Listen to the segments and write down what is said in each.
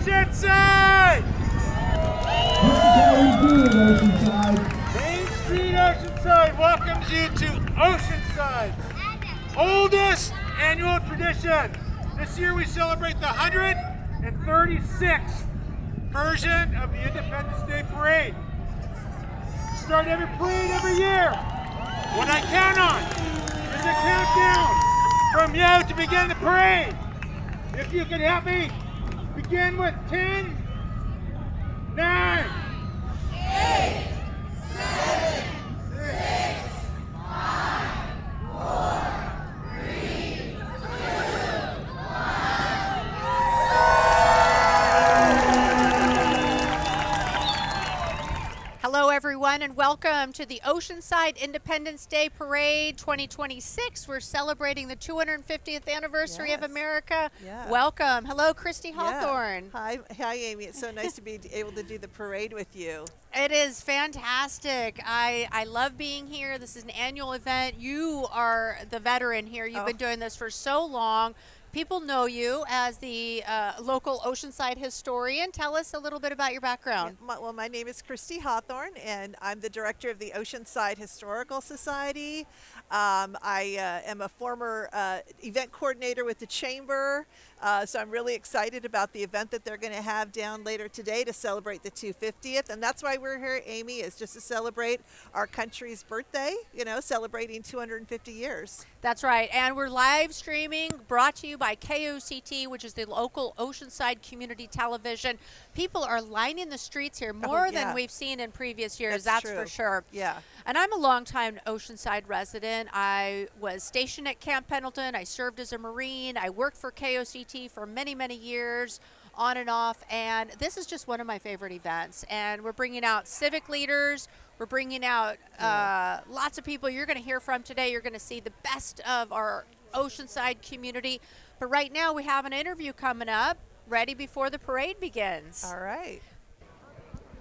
Oceanside! This is how we do it, Oceanside. Main Street Oceanside welcomes you to Oceanside's oldest annual tradition. This year we celebrate the 136th version of the Independence Day Parade. Start every parade every year. What I count on is a countdown from you to begin the parade. If you can help me begin with 10, 9, 8, 7, 6, 5, 4, 3, 2, 1. Hello everyone and welcome to the Oceanside Independence Day Parade 2026. We're celebrating the 250th anniversary of America. Yeah. Welcome. Hello, Christy Hawthorne. Hi, Amy. It's so nice to be able to do the parade with you. It is fantastic. I love being here. This is an annual event. You are the veteran here. You've been doing this for so long. People know you as the local Oceanside historian. Tell us a little bit about your background. Well, my name is Christy Hawthorne, and I'm the director of the Oceanside Historical Society. I am a former event coordinator with the Chamber, so I'm really excited about the event that they're going to have down later today to celebrate the 250th. And that's why we're here, Amy, is just to celebrate our country's birthday, celebrating 250 years. That's right. And we're live streaming, brought to you by KOCT, which is the local Oceanside Community Television. People are lining the streets here more than we've seen in previous years. That's true. for sure. Yeah. And I'm a longtime Oceanside resident. I was stationed at Camp Pendleton. I served as a Marine. I worked for KOCT for many, many years, on and off. And this is just one of my favorite events. And we're bringing out civic leaders. We're bringing out lots of people you're going to hear from today. You're going to see the best of our Oceanside community. But right now we have an interview coming up, ready before the parade begins. All right.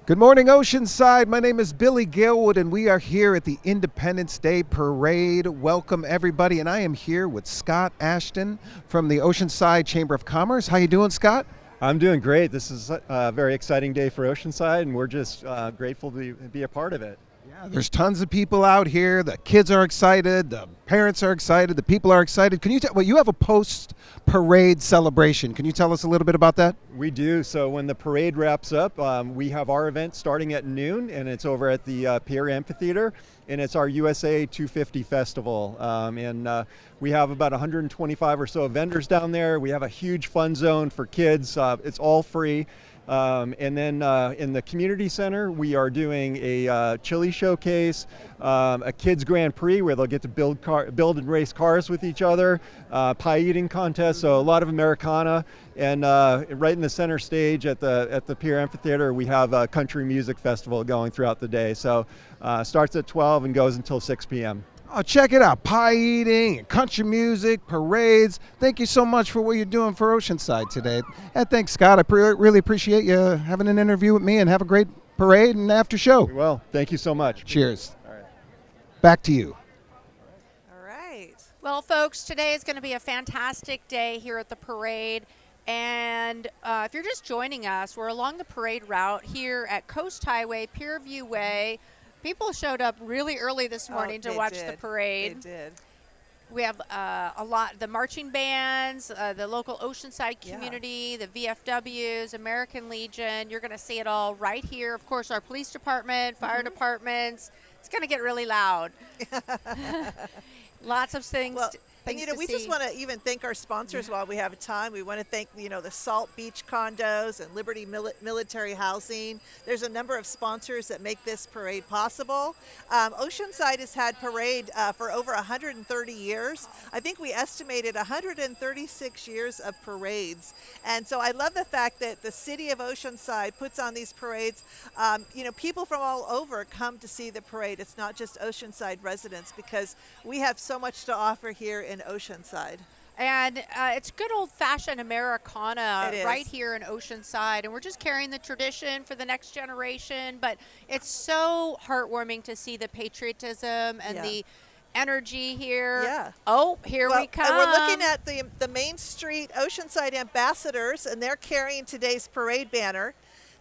Good morning, Oceanside. My name is Billy Gilwood, and we are here at the Independence Day Parade. Welcome, everybody. And I am here with Scott Ashton from the Oceanside Chamber of Commerce. How you doing, Scott? I'm doing great. This is a very exciting day for Oceanside, and we're just grateful to be a part of it. Yeah, there's tons of people out here. The kids are excited. The parents are excited. The people are excited. Can you tell? Well, you have a post-parade celebration. Can you tell us a little bit about that? We do. So when the parade wraps up, we have our event starting at noon, and it's over at the Pier Amphitheater, and it's our USA 250 Festival. We have about 125 or so vendors down there. We have a huge fun zone for kids. It's all free. And then in the community center, we are doing a chili showcase, a kids Grand Prix where they'll get to build and race cars with each other, pie eating contest, so a lot of Americana. And right in the center stage at the Pier Amphitheater, we have a country music festival going throughout the day. So starts at 12 and goes until 6 p.m. Oh, check it out. Pie eating, country music, parades. Thank you so much for what you're doing for Oceanside today. And thanks, Scott. I really appreciate you having an interview with me, and have a great parade and after show. Well, thank you so much. Cheers. All right. Back to you. All right. Well, folks, today is going to be a fantastic day here at the parade. And if you're just joining us, we're along the parade route here at Coast Highway, Pierview Way. People showed up really early this morning to watch the parade. They did. We have a lot, the marching bands, the local Oceanside community, the VFWs, American Legion. You're going to see it all right here. Of course, our police department, fire departments. It's going to get really loud. Lots of things. Well, things and we just want to even thank our sponsors while we have time. We want to thank the Salt Beach Condos and Liberty Military Housing. There's a number of sponsors that make this parade possible. Oceanside has had parade for over 130 years. I think we estimated 136 years of parades. And so I love the fact that the City of Oceanside puts on these parades. People from all over come to see the parade. It's not just Oceanside residents, because we have so much to offer here in Oceanside. And it's good old-fashioned Americana It is. right here in Oceanside. And we're just carrying the tradition for the next generation. But it's so heartwarming to see the patriotism and the energy here. Yeah. Oh, here we come. And we're looking at the Main Street Oceanside ambassadors, and they're carrying today's parade banner.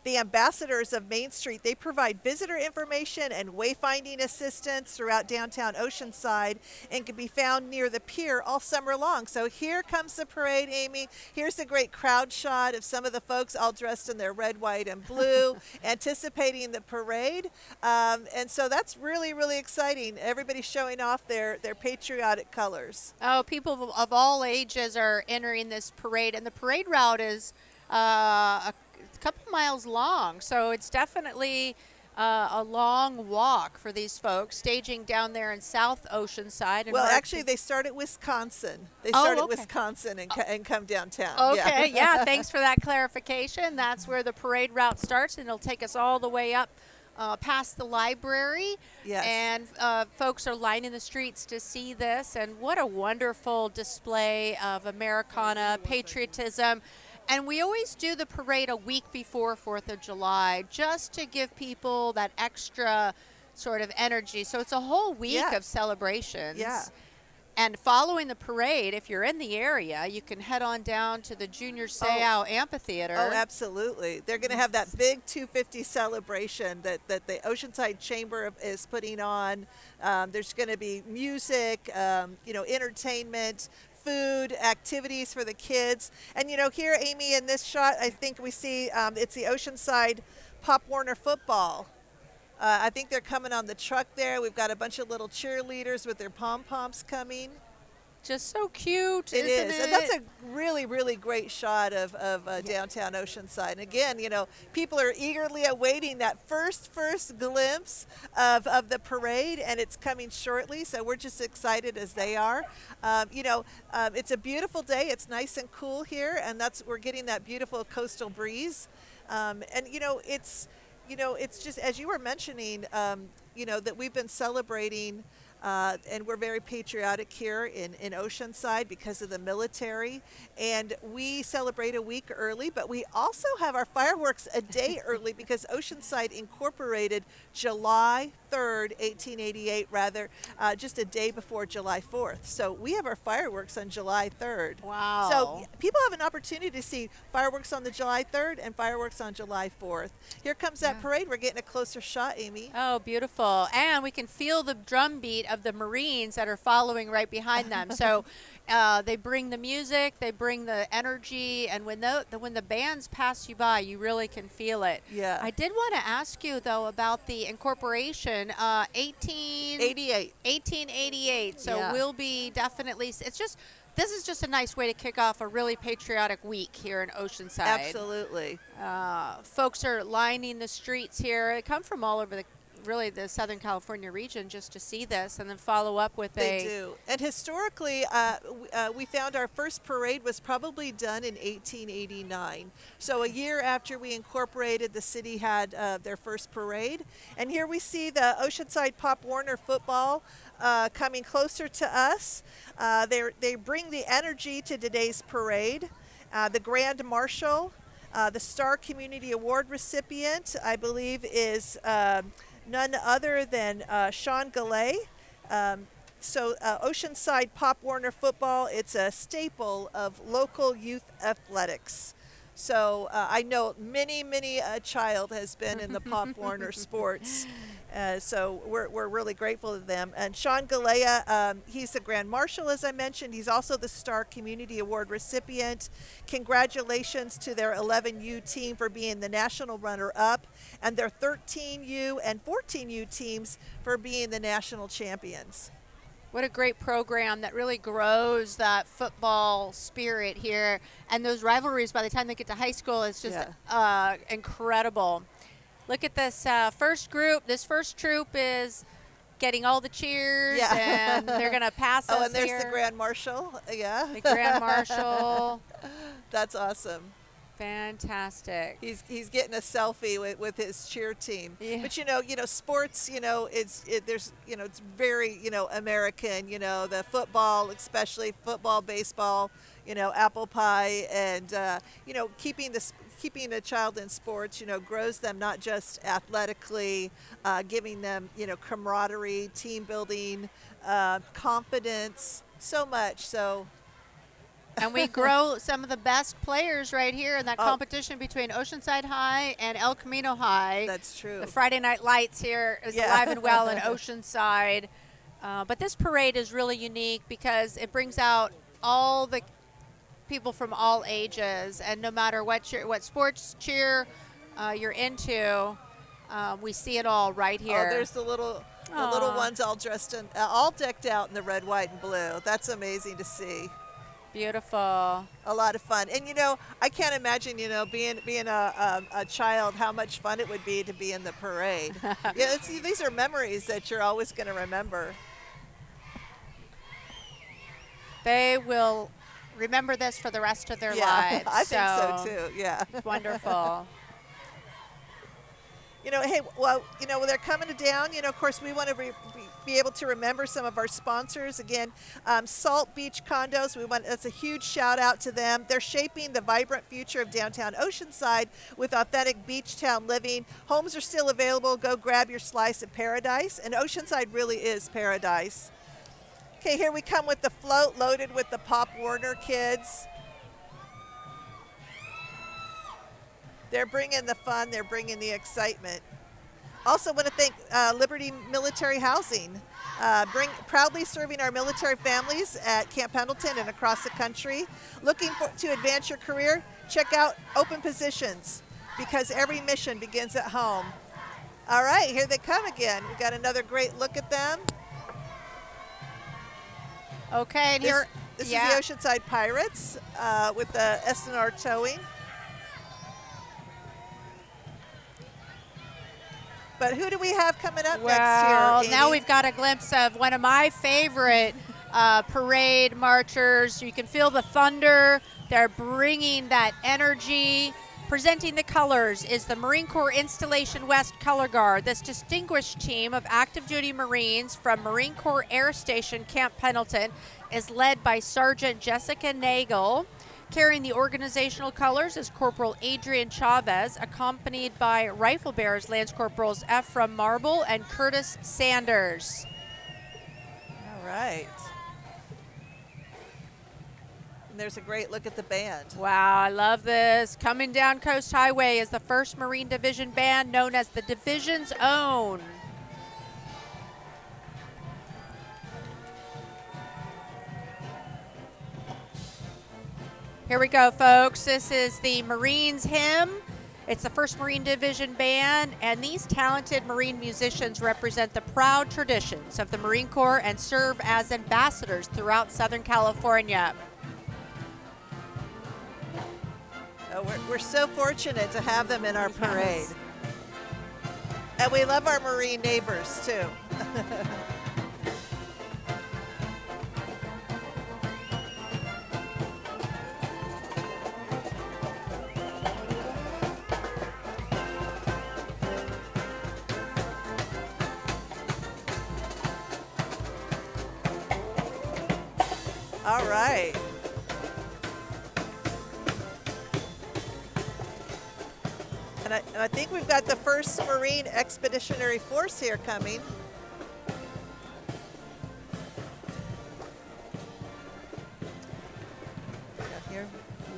The ambassadors of Main Street, they provide visitor information and wayfinding assistance throughout downtown Oceanside and can be found near the pier all summer long. So here comes the parade, Amy. Here's a great crowd shot of some of the folks all dressed in their red, white, and blue, anticipating the parade. And so that's really, really exciting. Everybody's showing off their patriotic colors. Oh, people of all ages are entering this parade, and the parade route is a couple miles long, so it's definitely a long walk for these folks staging down there in South Oceanside. And Well, actually, they start at Wisconsin. They start at Wisconsin and come downtown. Okay, yeah, thanks for that clarification. That's where the parade route starts, and it'll take us all the way up past the library. Yes. And folks are lining the streets to see this, and what a wonderful display of Americana, patriotism. And we always do the parade a week before 4th of July just to give people that extra sort of energy. So it's a whole week of celebrations. Yeah. And following the parade, if you're in the area, you can head on down to the Junior Seau Amphitheater. Oh, absolutely. They're going to have that big 250 celebration that the Oceanside Chamber is putting on. There's going to be music, entertainment, food, activities for the kids. And, here, Amy, in this shot, I think we see it's the Oceanside Pop Warner football. I think they're coming on the truck there. We've got a bunch of little cheerleaders with their pom-poms coming. Just so cute, It isn't is. it? And that's a really, really great shot of downtown Oceanside. And again, people are eagerly awaiting that first glimpse of the parade, and it's coming shortly, so we're just excited as they are. It's a beautiful day. It's nice and cool here, and we're getting that beautiful coastal breeze. It's just, as you were mentioning, that we've been celebrating and we're very patriotic here in Oceanside because of the military. And we celebrate a week early, but we also have our fireworks a day early because Oceanside incorporated July 3rd, 1888, just a day before July 4th. So we have our fireworks on July 3rd. Wow. So people have an opportunity to see fireworks on the July 3rd and fireworks on July 4th. Here comes that parade. We're getting a closer shot, Amy. Oh, beautiful. And we can feel the drum beat of the Marines that are following right behind them. So they bring the music, they bring the energy, and when the bands pass you by, you really can feel it. Yeah. I did want to ask you, though, about the incorporation, 1888. So we'll be definitely, this is just a nice way to kick off a really patriotic week here in Oceanside. Absolutely. Folks are lining the streets here. They come from all over the Southern California region just to see this and then follow up with They do. And historically, we found our first parade was probably done in 1889. So a year after we incorporated, the city had their first parade. And here we see the Oceanside Pop Warner football coming closer to us. They bring the energy to today's parade. The Grand Marshal, the Star Community Award recipient, I believe, is none other than Sean Galley. Oceanside Pop Warner football, it's a staple of local youth athletics. So I know many a child has been in the Pop Warner sports. So we're really grateful to them. And Sean Galea, he's the Grand Marshal, as I mentioned. He's also the Star Community Award recipient. Congratulations to their 11U team for being the national runner-up, and their 13U and 14U teams for being the national champions. What a great program that really grows that football spirit here. And those rivalries, by the time they get to high school, it's just incredible. Look at this first group. This first troop is getting all the cheers, and they're going to pass us. Oh, and there's here. the Grand Marshal. Yeah. The Grand Marshal. That's awesome. Fantastic. He's getting a selfie with his cheer team. Yeah. But sports, it's very, American, the football, especially football, baseball, apple pie, and keeping keeping a child in sports, grows them not just athletically, giving them, camaraderie, team building, confidence, so much. So, And we grow some of the best players right here in that Oh. competition between Oceanside High and El Camino High. That's true. The Friday Night Lights here is Yeah. alive and well in Oceanside. But this parade is really unique because it brings out all the people from all ages, and no matter what sports cheer you're into, we see it all right here. Oh, there's the little ones all dressed in, all decked out in the red, white, and blue. That's amazing to see. Beautiful. A lot of fun. And I can't imagine, being a child, how much fun it would be to be in the parade. These are memories that you're always going to remember. They will remember this for the rest of their lives. I think so too. Yeah. Wonderful. Hey, well, when they're coming to down, of course, we want to be able to remember some of our sponsors. Again, Salt Beach Condos, that's a huge shout out to them. They're shaping the vibrant future of downtown Oceanside with authentic beach town living. Homes are still available. Go grab your slice of paradise. And Oceanside really is paradise. Okay, here we come with the float loaded with the Pop Warner kids. They're bringing the fun, they're bringing the excitement. Also want to thank Liberty Military Housing, proudly serving our military families at Camp Pendleton and across the country. Looking to advance your career? Check out open positions, because every mission begins at home. All right, here they come again. We got another great look at them. Okay, and here, This is the Oceanside Pirates with the SNR towing. But who do we have coming up next here, now Amy? we've got a glimpse of one of my favorite parade marchers. You can feel the thunder. They're bringing that energy. Presenting the colors is the Marine Corps Installation West Color Guard. This distinguished team of active duty Marines from Marine Corps Air Station Camp Pendleton is led by Sergeant Jessica Nagel. Carrying the organizational colors is Corporal Adrian Chavez, accompanied by Rifle Bearers Lance Corporals Ephraim Marble and Curtis Sanders. All right. And there's a great look at the band. Wow, I love this. Coming down Coast Highway is the 1st Marine Division Band, known as the Division's Own. Here we go, folks. This is the Marines Hymn. It's the 1st Marine Division Band, and these talented Marine musicians represent the proud traditions of the Marine Corps and serve as ambassadors throughout Southern California. Oh, we're so fortunate to have them in our parade. And we love our Marine neighbors, too. All right. And I think we've got the 1st Marine Expeditionary Force here coming. Here.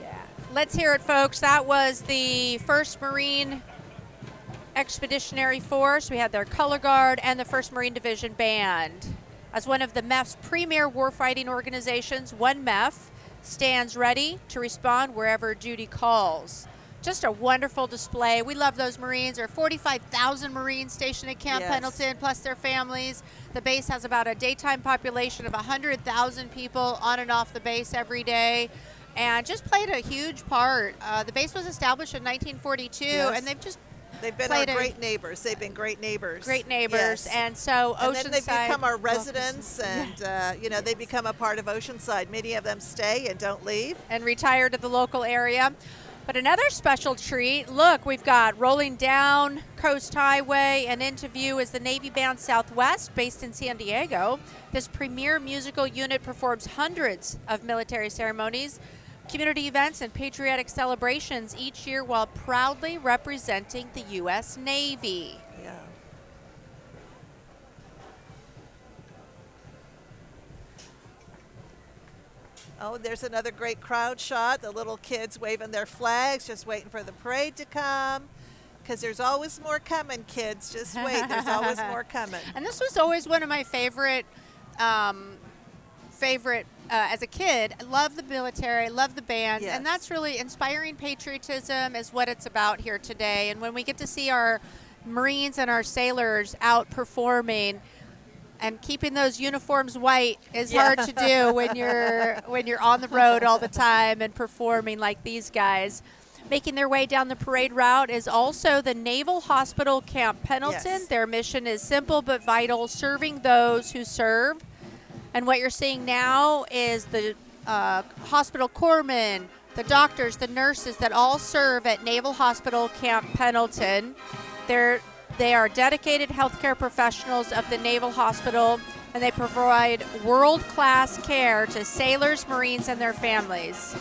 Yeah. Let's hear it, folks. That was the 1st Marine Expeditionary Force. We had their color guard and the 1st Marine Division Band. As one of the MEF's premier warfighting organizations, one MEF stands ready to respond wherever duty calls. Just a wonderful display. We love those Marines. There are 45,000 Marines stationed at Camp Yes. Pendleton, plus their families. The base has about a daytime population of 100,000 people on and off the base every day, and just played a huge part. The base was established in 1942, Yes. and they've just They've been our played great neighbors. They've been great neighbors. great neighbors. Yes. And so And then they Oceanside become our welcomes them. residents, and they become a part of Oceanside. Many of them stay and don't leave. And retire to the local area. But another special treat, look, we've got rolling down Coast Highway and into view is the Navy Band Southwest, based in San Diego. This premier musical unit performs hundreds of military ceremonies, community events and patriotic celebrations each year while proudly representing the U.S. Navy. Yeah. Oh, there's another great crowd shot. The little kids waving their flags, just waiting for the parade to come. Because there's always more coming, kids. Just wait. There's always more coming. And this was always one of my favorite as a kid. I love the military, love the band, Yes. and that's really inspiring patriotism is what it's about here today. And when we get to see our Marines and our sailors out performing, and keeping those uniforms white is hard to do when you're on the road all the time and performing like these guys. Making their way down the parade route is also the Naval Hospital Camp Pendleton. Yes. Their mission is simple but vital, serving those who serve. And what you're seeing now is the hospital corpsmen, the doctors, the nurses that all serve at Naval Hospital Camp Pendleton. They are dedicated healthcare professionals of the Naval Hospital, and they provide world-class care to sailors, Marines, and their families.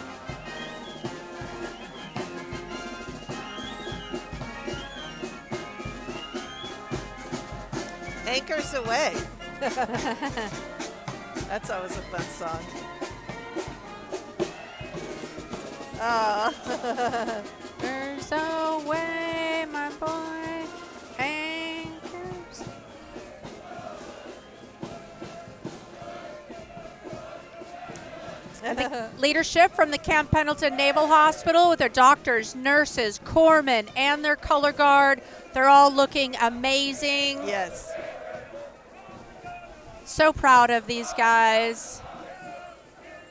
Anchors Away. That's always a fun song. Anchors away, my boy. Anchors. Leadership from the Camp Pendleton Naval Hospital with their doctors, nurses, corpsmen, and their color guard. They're all looking amazing. Yes. So proud of these guys.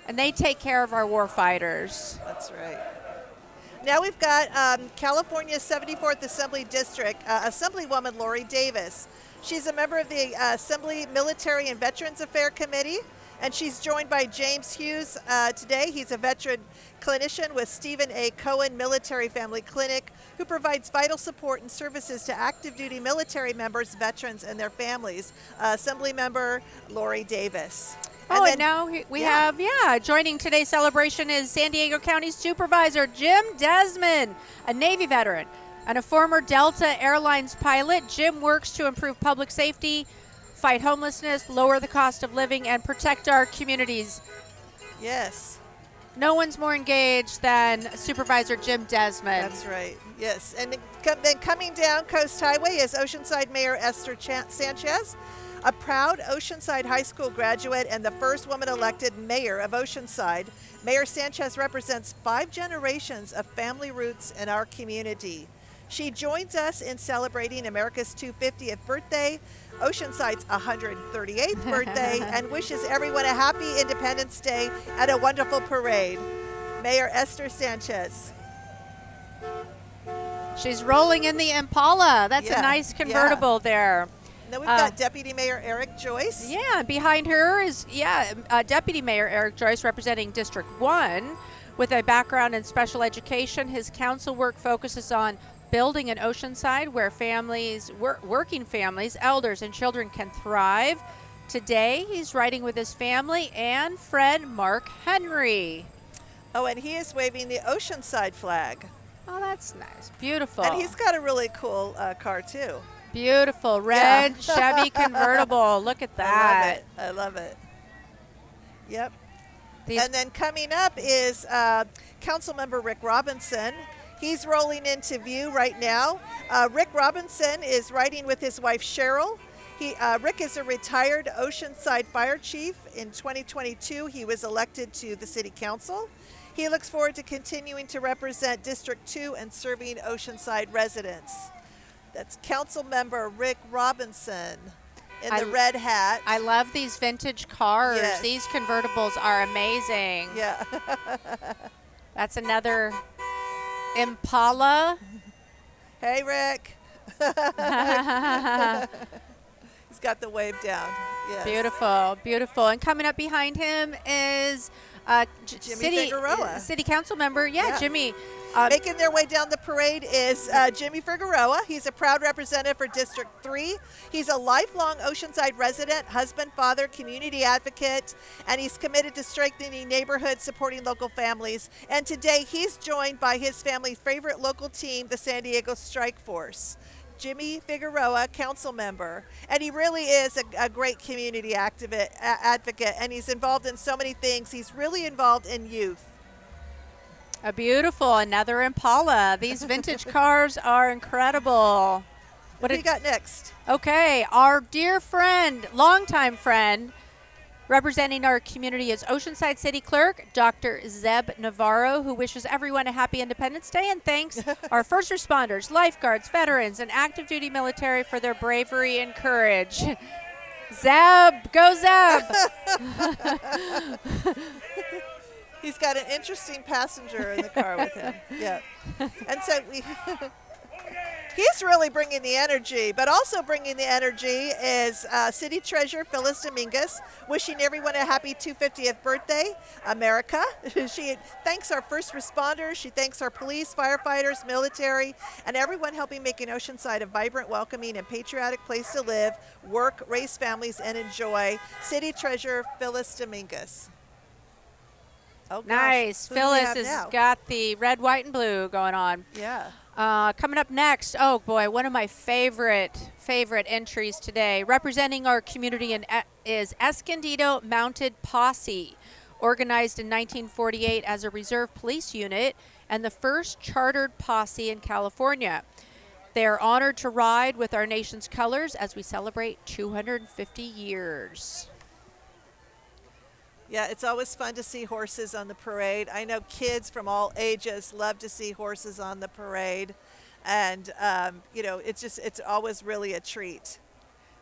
And they take care of our war fighters. That's right. Now we've got California's 74th Assembly District, Assemblywoman Lori Davis. She's a member of the Assembly Military and Veterans Affairs Committee, and she's joined by James Hughes today. He's a veteran clinician with Stephen A. Cohen Military Family Clinic, who provides vital support and services to active duty military members, veterans, and their families. Assembly member Lori Davis. And now we have joining today's celebration is San Diego County Supervisor Jim Desmond, a Navy veteran and a former Delta Airlines pilot. Jim works to improve public safety, fight homelessness, lower the cost of living, and protect our communities. Yes. No one's more engaged than Supervisor Jim Desmond. That's right. Yes. And then coming down Coast Highway is Oceanside Mayor Esther Sanchez, a proud Oceanside High School graduate and the first woman elected mayor of Oceanside. Mayor Sanchez represents 5 generations of family roots in our community. She joins us in celebrating America's 250th birthday, Oceanside's 138th birthday, and wishes everyone a happy Independence Day and a wonderful parade. Mayor Esther Sanchez. She's rolling in the Impala. That's a nice convertible there. Then we've got Deputy Mayor Eric Joyce. Yeah, behind her is, Deputy Mayor Eric Joyce representing District 1 with a background in special education. His council work focuses on building an Oceanside where families, working families, elders, and children can thrive. Today, he's riding with his family and friend Mark Henry. Oh, and he is waving the Oceanside flag. Oh, that's nice. Beautiful. And he's got a really cool car, too. Beautiful. Red Chevy convertible. Look at that. I love it. Yep. These and then coming up is Councilmember Rick Robinson. He's rolling into view right now. Rick Robinson is riding with his wife, Cheryl. Rick is a retired Oceanside fire chief. In 2022, he was elected to the city council. He looks forward to continuing to represent District 2 and serving Oceanside residents. That's Council Member Rick Robinson in the red hat. I love these vintage cars. Yes. These convertibles are amazing. Yeah. That's another Impala. Hey, Rick. He's got the wave down. Yes. Beautiful, beautiful. And coming up behind him is Jimmy Figueroa. City Council member. Yeah. Jimmy. Making their way down the parade is Jimmy Figueroa. He's a proud representative for District 3. He's a lifelong Oceanside resident, husband, father, community advocate, and he's committed to strengthening neighborhoods, supporting local families. And today he's joined by his family's favorite local team, the San Diego Strike Force. Jimmy Figueroa, council member, and he really is a great community advocate, and he's involved in so many things. He's really involved in youth. A beautiful, another Impala. These vintage cars are incredible. What do we got next? Okay, our dear friend, longtime friend, representing our community is Oceanside City Clerk, Dr. Zeb Navarro, who wishes everyone a happy Independence Day and thanks our first responders, lifeguards, veterans, and active duty military for their bravery and courage. Zeb, go Zeb! He's got an interesting passenger in the car with him. Yeah. And so he's really bringing the energy, but also bringing the energy is City Treasurer Phyllis Dominguez, wishing everyone a happy 250th birthday, America. She thanks our first responders. She thanks our police, firefighters, military, and everyone helping making Oceanside a vibrant, welcoming, and patriotic place to live, work, raise families, and enjoy. City Treasurer Phyllis Dominguez. Oh, gosh. Nice. Who do we Phyllis have has now? got the red, white, and blue going on. Yeah. Coming up next, oh boy, one of my favorite entries today. Representing our community is Escondido Mounted Posse, organized in 1948 as a reserve police unit and the first chartered posse in California. They are honored to ride with our nation's colors as we celebrate 250 years. Yeah, it's always fun to see horses on the parade. I know kids from all ages love to see horses on the parade. And, it's always really a treat.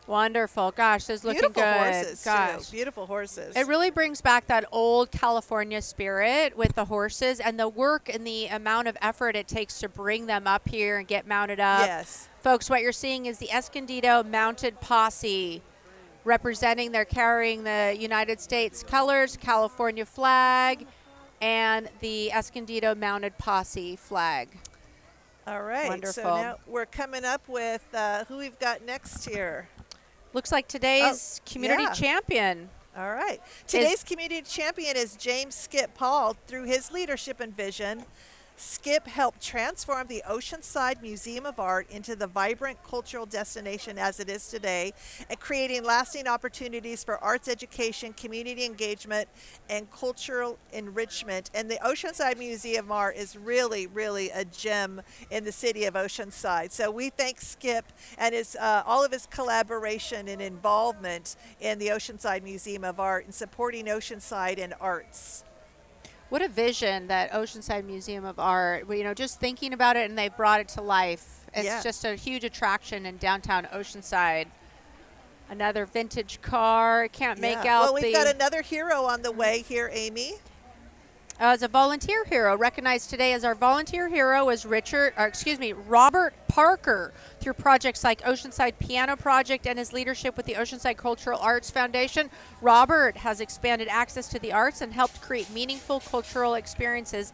Wonderful. Gosh, those looking Beautiful good. horses, Gosh. too. Beautiful horses. It really brings back that old California spirit with the horses and the work and the amount of effort it takes to bring them up here and get mounted up. Yes. Folks, what you're seeing is the Escondido Mounted Posse. They're carrying the United States colors, California flag, and the Escondido Mounted Posse flag. All right. Wonderful. So now we're coming up with who we've got next here. Looks like today's community champion. All right. Today's community champion is James Skip Paul. Through his leadership and vision, Skip helped transform the Oceanside Museum of Art into the vibrant cultural destination as it is today, and creating lasting opportunities for arts education, community engagement, and cultural enrichment. And the Oceanside Museum of Art is really, really a gem in the city of Oceanside. So we thank Skip and all of his collaboration and involvement in the Oceanside Museum of Art and supporting Oceanside and arts. What a vision, that Oceanside Museum of Art. Just thinking about it, and they've brought it to life. It's just a huge attraction in downtown Oceanside. Another vintage car. Can't make out Well, we've got another hero on the way here, Amy. As a volunteer hero. Recognized today as our volunteer hero is Robert Parker, through projects like Oceanside Piano Project and his leadership with the Oceanside Cultural Arts Foundation. Robert has expanded access to the arts and helped create meaningful cultural experiences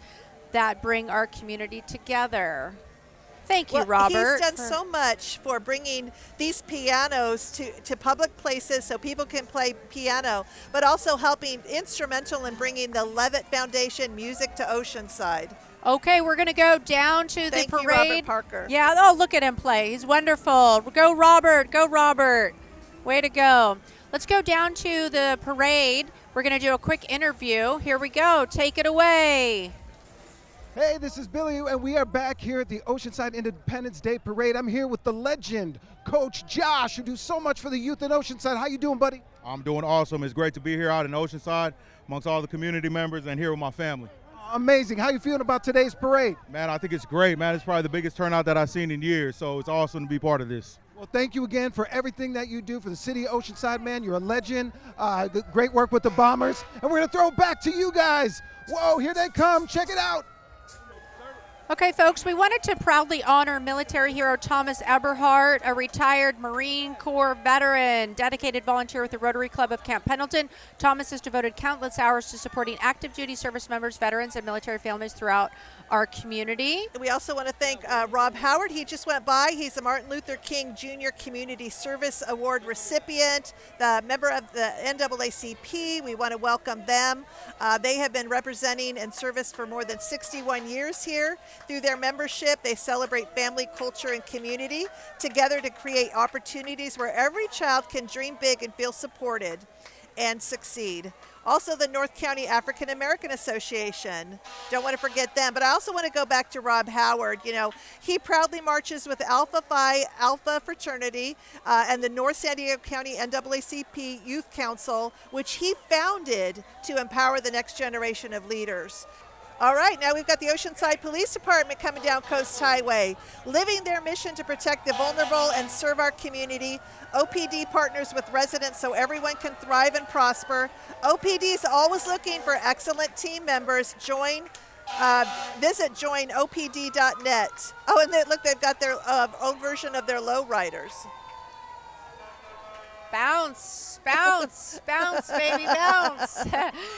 that bring our community together. Thank you, Robert. He's done so much for bringing these pianos to public places so people can play piano, but also helping instrumental in bringing the Levitt Foundation music to Oceanside. Okay, we're going to go down to the parade. Thank you, Robert Parker. Yeah, oh, look at him play. He's wonderful. Go, Robert. Go, Robert. Way to go. Let's go down to the parade. We're going to do a quick interview. Here we go. Take it away. Hey, this is Billy, and we are back here at the Oceanside Independence Day Parade. I'm here with the legend, Coach Josh, who do so much for the youth in Oceanside. How you doing, buddy? I'm doing awesome. It's great to be here out in Oceanside amongst all the community members and here with my family. Amazing. How you feeling about today's parade? Man, I think it's great, man. It's probably the biggest turnout that I've seen in years, so it's awesome to be part of this. Well, thank you again for everything that you do for the city of Oceanside, man. You're a legend. Great work with the Bombers. And we're going to throw it back to you guys. Whoa, here they come. Check it out. Okay, folks, we wanted to proudly honor military hero Thomas Eberhardt, a retired Marine Corps veteran, dedicated volunteer with the Rotary Club of Camp Pendleton. Thomas has devoted countless hours to supporting active duty service members, veterans, and military families throughout our community. We also want to thank Rob Howard. He just went by. He's a Martin Luther King Jr. Community Service Award recipient, the member of the NAACP. We want to welcome them. They have been representing and service for more than 61 years here. Through their membership, they celebrate family, culture, and community together to create opportunities where every child can dream big and feel supported and succeed. Also, the North County African American Association. Don't want to forget them. But I also want to go back to Rob Howard. You know, he proudly marches with Alpha Phi Alpha Fraternity and the North San Diego County NAACP Youth Council, which he founded to empower the next generation of leaders. All right, now we've got the Oceanside Police Department coming down Coast Highway, living their mission to protect the vulnerable and serve our community. OPD partners with residents so everyone can thrive and prosper. OPD is always looking for excellent team members. Visit joinopd.net. Oh, and look, they've got their own version of their lowriders. Bounce, bounce, bounce, baby, bounce.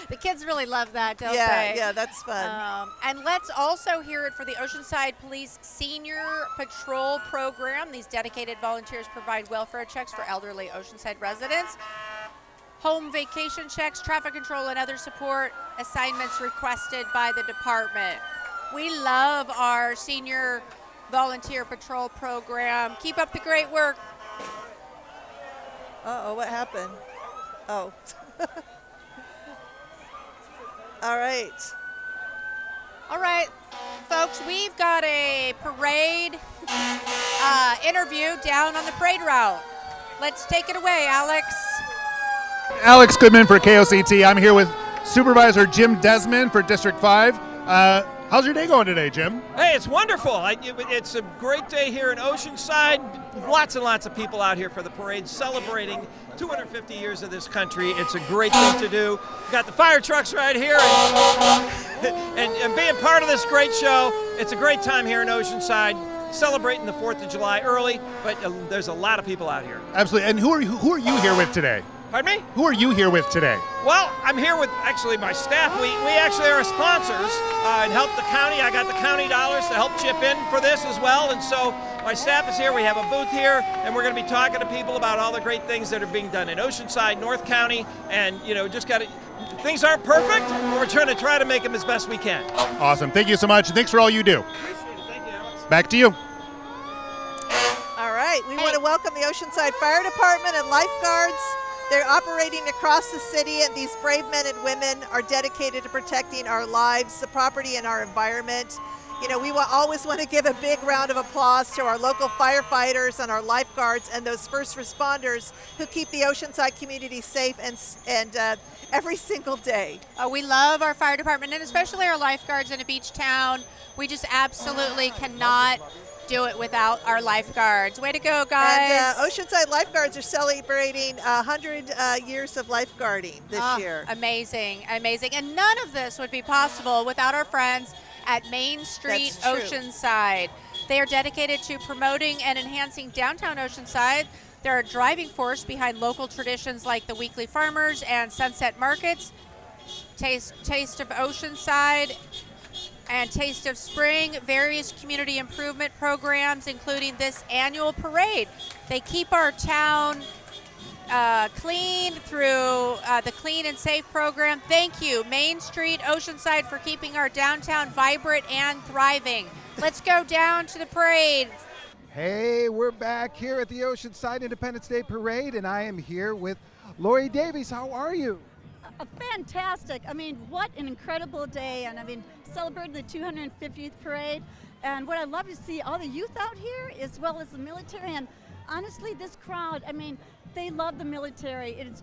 The kids really love that, don't they? Yeah, that's fun. And let's also hear it for the Oceanside Police Senior Patrol Program. These dedicated volunteers provide welfare checks for elderly Oceanside residents, home vacation checks, traffic control, and other support assignments requested by the department. We love our Senior Volunteer Patrol Program. Keep up the great work. Uh-oh, what happened? Oh. All right. All right, folks, we've got a parade interview down on the parade route. Let's take it away, Alex. Alex Goodman for KOCT. I'm here with Supervisor Jim Desmond for District 5. How's your day going today, Jim? Hey, it's wonderful. It's a great day here in Oceanside. Lots and lots of people out here for the parade celebrating 250 years of this country. It's a great thing to do. We've got the fire trucks right here and being part of this great show. It's a great time here in Oceanside, celebrating the 4th of July early, but there's a lot of people out here. Absolutely. And who are you here with today? Pardon me? Who are you here with today? Well, I'm here with actually my staff. We actually are sponsors and help the county. I got the county dollars to help chip in for this as well. And so my staff is here. We have a booth here, and we're going to be talking to people about all the great things that are being done in Oceanside, North County, and things aren't perfect, but we're try to make them as best we can. Awesome. Thank you so much. Thanks for all you do. Appreciate it. Thank you, Alex. Back to you. All right, we want to welcome the Oceanside Fire Department and lifeguards. They're operating across the city, and these brave men and women are dedicated to protecting our lives, the property, and our environment. You know, we always want to give a big round of applause to our local firefighters and our lifeguards and those first responders who keep the Oceanside community safe and every single day. We love our fire department, and especially our lifeguards in a beach town. We just absolutely cannot do it without our lifeguards. Way to go, guys. And Oceanside Lifeguards are celebrating 100 years of lifeguarding this year. Amazing, amazing. And none of this would be possible without our friends at Main Street Oceanside. They are dedicated to promoting and enhancing downtown Oceanside. They're a driving force behind local traditions like the weekly farmers and sunset markets, Taste of Oceanside, and Taste of Spring, various community improvement programs, including this annual parade. They keep our town clean through the Clean and Safe program. Thank you, Main Street Oceanside, for keeping our downtown vibrant and thriving. Let's go down to the parade. Hey, we're back here at the Oceanside Independence Day Parade, and I am here with Lori Davies. How are you? Fantastic. I mean, what an incredible day. And I mean, celebrating the 250th parade. And what I love to see all the youth out here as well as the military. And honestly, this crowd, I mean, they love the military. It's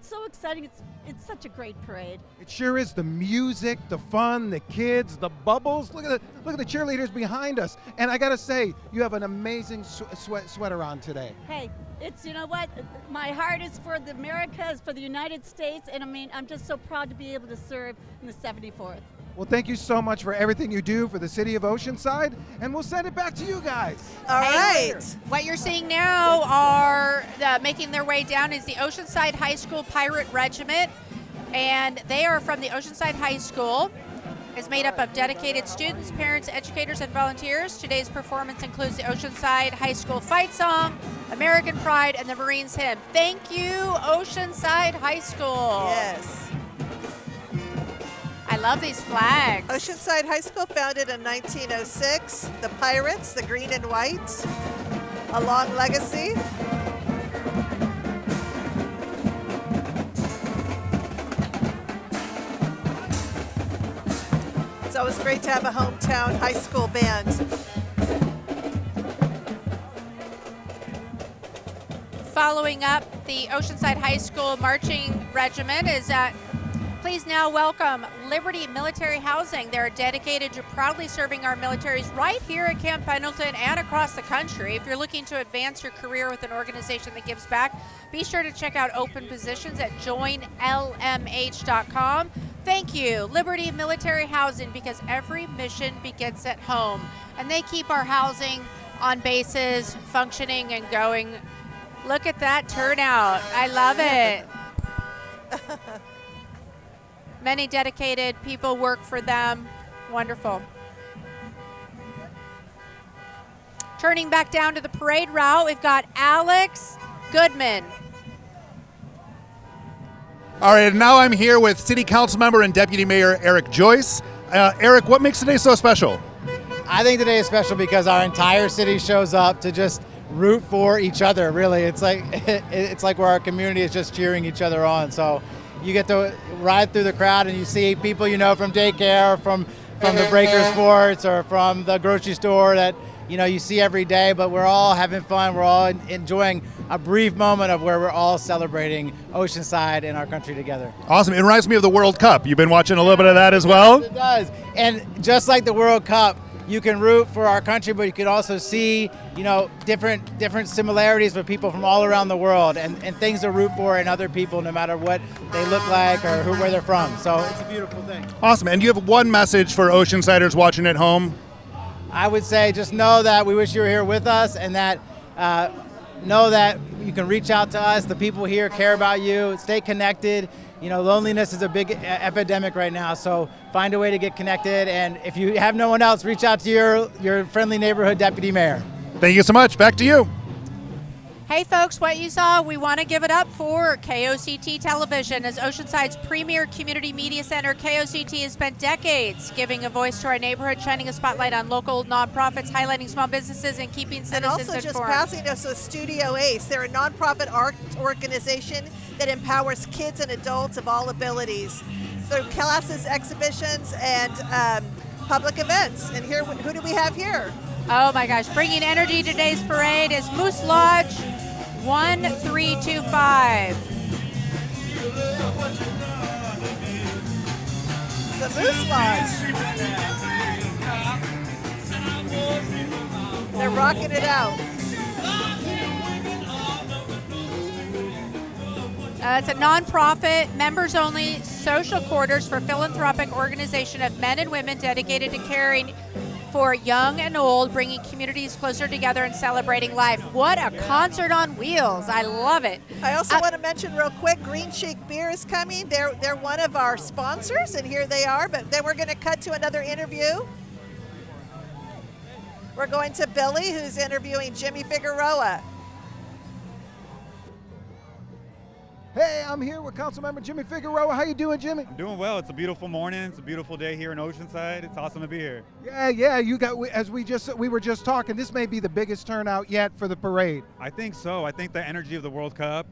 so exciting. It's such a great parade. It sure is. The music, the fun, the kids, the bubbles. Look at the cheerleaders behind us. And I got to say, you have an amazing sweater on today. Hey, you know what? My heart is for the Americas, for the United States. And I mean, I'm just so proud to be able to serve in the 74th. Well, thank you so much for everything you do for the City of Oceanside, and we'll send it back to you guys. All right. What you're seeing now are making their way down is the Oceanside High School Pirate Regiment, and they are from the Oceanside High School. It's made up of dedicated students, parents, educators, and volunteers. Today's performance includes the Oceanside High School fight song, American Pride, and the Marines hymn. Thank you, Oceanside High School. Yes. I love these flags. Oceanside High School, founded in 1906. The Pirates, the green and white, a long legacy. It's always great to have a hometown high school band. Following up, the Oceanside High School Marching Regiment is at Please now welcome Liberty Military Housing. They're dedicated to proudly serving our militaries right here at Camp Pendleton and across the country. If you're looking to advance your career with an organization that gives back, be sure to check out open positions at joinlmh.com. Thank you, Liberty Military Housing, because every mission begins at home. And they keep our housing on bases functioning and going. Look at that turnout. I love it. Many dedicated people work for them. Wonderful. Turning back down to the parade route, we've got Alex Goodman. All right, now I'm here with City Council member and Deputy Mayor Eric Joyce. Eric, what makes today so special? I think today is special because our entire city shows up to just root for each other. Really, it's like where our community is just cheering each other on. So you get to ride through the crowd and you see people you know from daycare, from the breaker sports, or from the grocery store that you see every day. But we're all having fun. We're all enjoying a brief moment of where we're all celebrating Oceanside and our country together. Awesome. It reminds me of the World Cup. You've been watching a little bit of that as well? It does. And just like the World Cup, you can root for our country, but you can also see, different similarities with people from all around the world and things to root for in other people, no matter what they look like or where they're from. So it's a beautiful thing. Awesome. And do you have one message for Oceansiders watching at home? I would say just know that we wish you were here with us, and that know that you can reach out to us. The people here care about you. Stay connected. Loneliness is a big epidemic right now, so find a way to get connected. And if you have no one else, reach out to your friendly neighborhood deputy mayor. Thank you so much. Back to you. Hey folks, what you saw, we want to give it up for KOCT Television. As Oceanside's premier community media center, KOCT has spent decades giving a voice to our neighborhood, shining a spotlight on local nonprofits, highlighting small businesses, and keeping citizens informed. And also informed. just passing us with Studio Ace. They're a nonprofit art organization that empowers kids and adults of all abilities through classes, exhibitions, and public events. And here, who do we have here? Oh my gosh, bringing energy to today's parade is Moose Lodge 1325. The Moose Lodge. They're rocking it out. It's a nonprofit, members-only social quarters for philanthropic organization of men and women dedicated to caring for young and old, bringing communities closer together and celebrating life. What a concert on wheels. I love it. I also want to mention real quick, Green Chic Beer is coming. They're one of our sponsors, and here they are. But then we're going to cut to another interview. We're going to Billy, who's interviewing Jimmy Figueroa. Hey, I'm here with Councilmember Jimmy Figueroa. How you doing, Jimmy? I'm doing well. It's a beautiful morning. It's a beautiful day here in Oceanside. It's awesome to be here. Yeah. You got, as we were just talking, this may be the biggest turnout yet for the parade. I think so. I think the energy of the World Cup.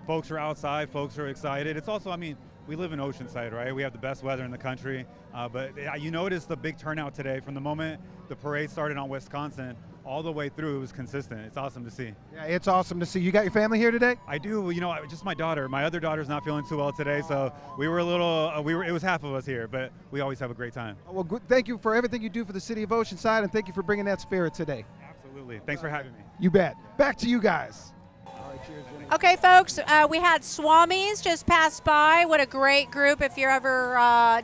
Folks are outside. Folks are excited. It's also, we live in Oceanside, right? We have the best weather in the country. But you notice the big turnout today. From the moment the parade started on Wisconsin, all the way through, it was consistent. It's awesome to see. Yeah, it's awesome to see. You got your family here today? I do. Just my daughter. My other daughter's not feeling too well today, so we were a little. It was half of us here, but we always have a great time. Well, thank you for everything you do for the City of Oceanside, and thank you for bringing that spirit today. Absolutely. Thanks for having me. You bet. Back to you guys. Okay, folks, we had Swamis just pass by. What a great group. If you're ever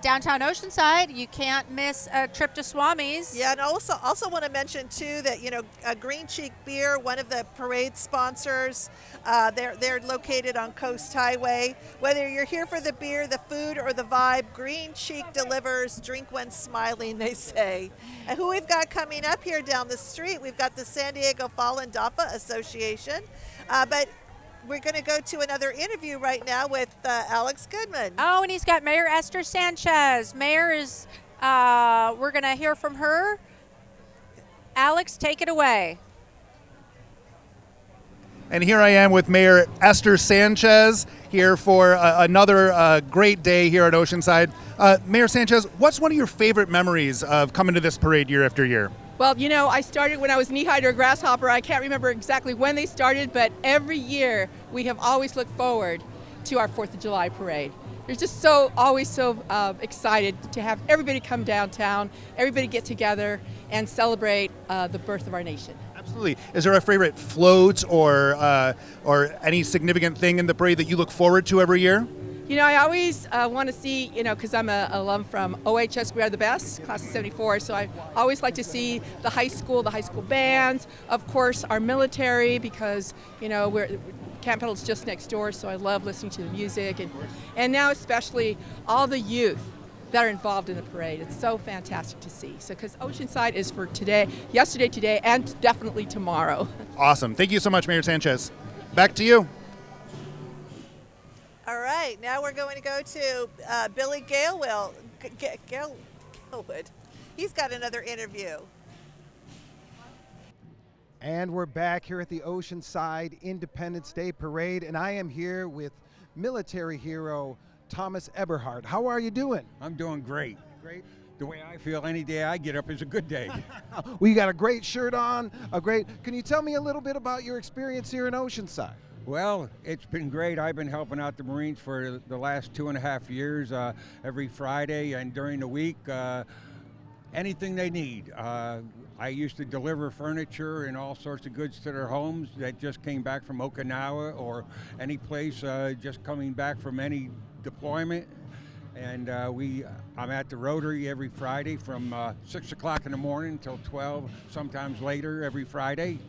downtown Oceanside, you can't miss a trip to Swamis. Yeah, and also want to mention, too, that, Green Cheek Beer, one of the parade sponsors, they're located on Coast Highway. Whether you're here for the beer, the food, or the vibe, Green Cheek delivers. Drink when smiling, they say. And who we've got coming up here down the street, we've got the San Diego Fallen DAPA Association. But we're going to go to another interview right now with Alex Goodman. Oh, and he's got Mayor Esther Sanchez. Mayor is, we're going to hear from her. Alex, take it away. And here I am with Mayor Esther Sanchez here for another great day here at Oceanside. Mayor Sanchez, what's one of your favorite memories of coming to this parade year after year? Well, I started when I was knee-high to a grasshopper. I can't remember exactly when they started, but every year we have always looked forward to our 4th of July parade. We're just always so excited to have everybody come downtown, everybody get together and celebrate the birth of our nation. Absolutely. Is there a favorite float or any significant thing in the parade that you look forward to every year? I always want to see, because I'm an alum from OHS, We Are the Best, class of 74, so I always like to see the high school bands, of course, our military, because, Camp Pendleton's just next door, so I love listening to the music, and now especially all the youth that are involved in the parade. It's so fantastic to see. So, because Oceanside is for today, yesterday, today, and definitely tomorrow. Awesome. Thank you so much, Mayor Sanchez. Back to you. All right, now we're going to go to Billy Galewood. He's got another interview. And we're back here at the Oceanside Independence Day Parade, and I am here with military hero Thomas Eberhardt. How are you doing? I'm doing great. Great. The way I feel any day I get up is a good day. Well, you got a great shirt on, Can you tell me a little bit about your experience here in Oceanside? Well, it's been great. I've been helping out the Marines for the last 2.5 years, every Friday and during the week, anything they need. I used to deliver furniture and all sorts of goods to their homes that just came back from Okinawa or any place just coming back from any deployment. And I'm at the Rotary every Friday from 6 o'clock in the morning until 12, sometimes later every Friday.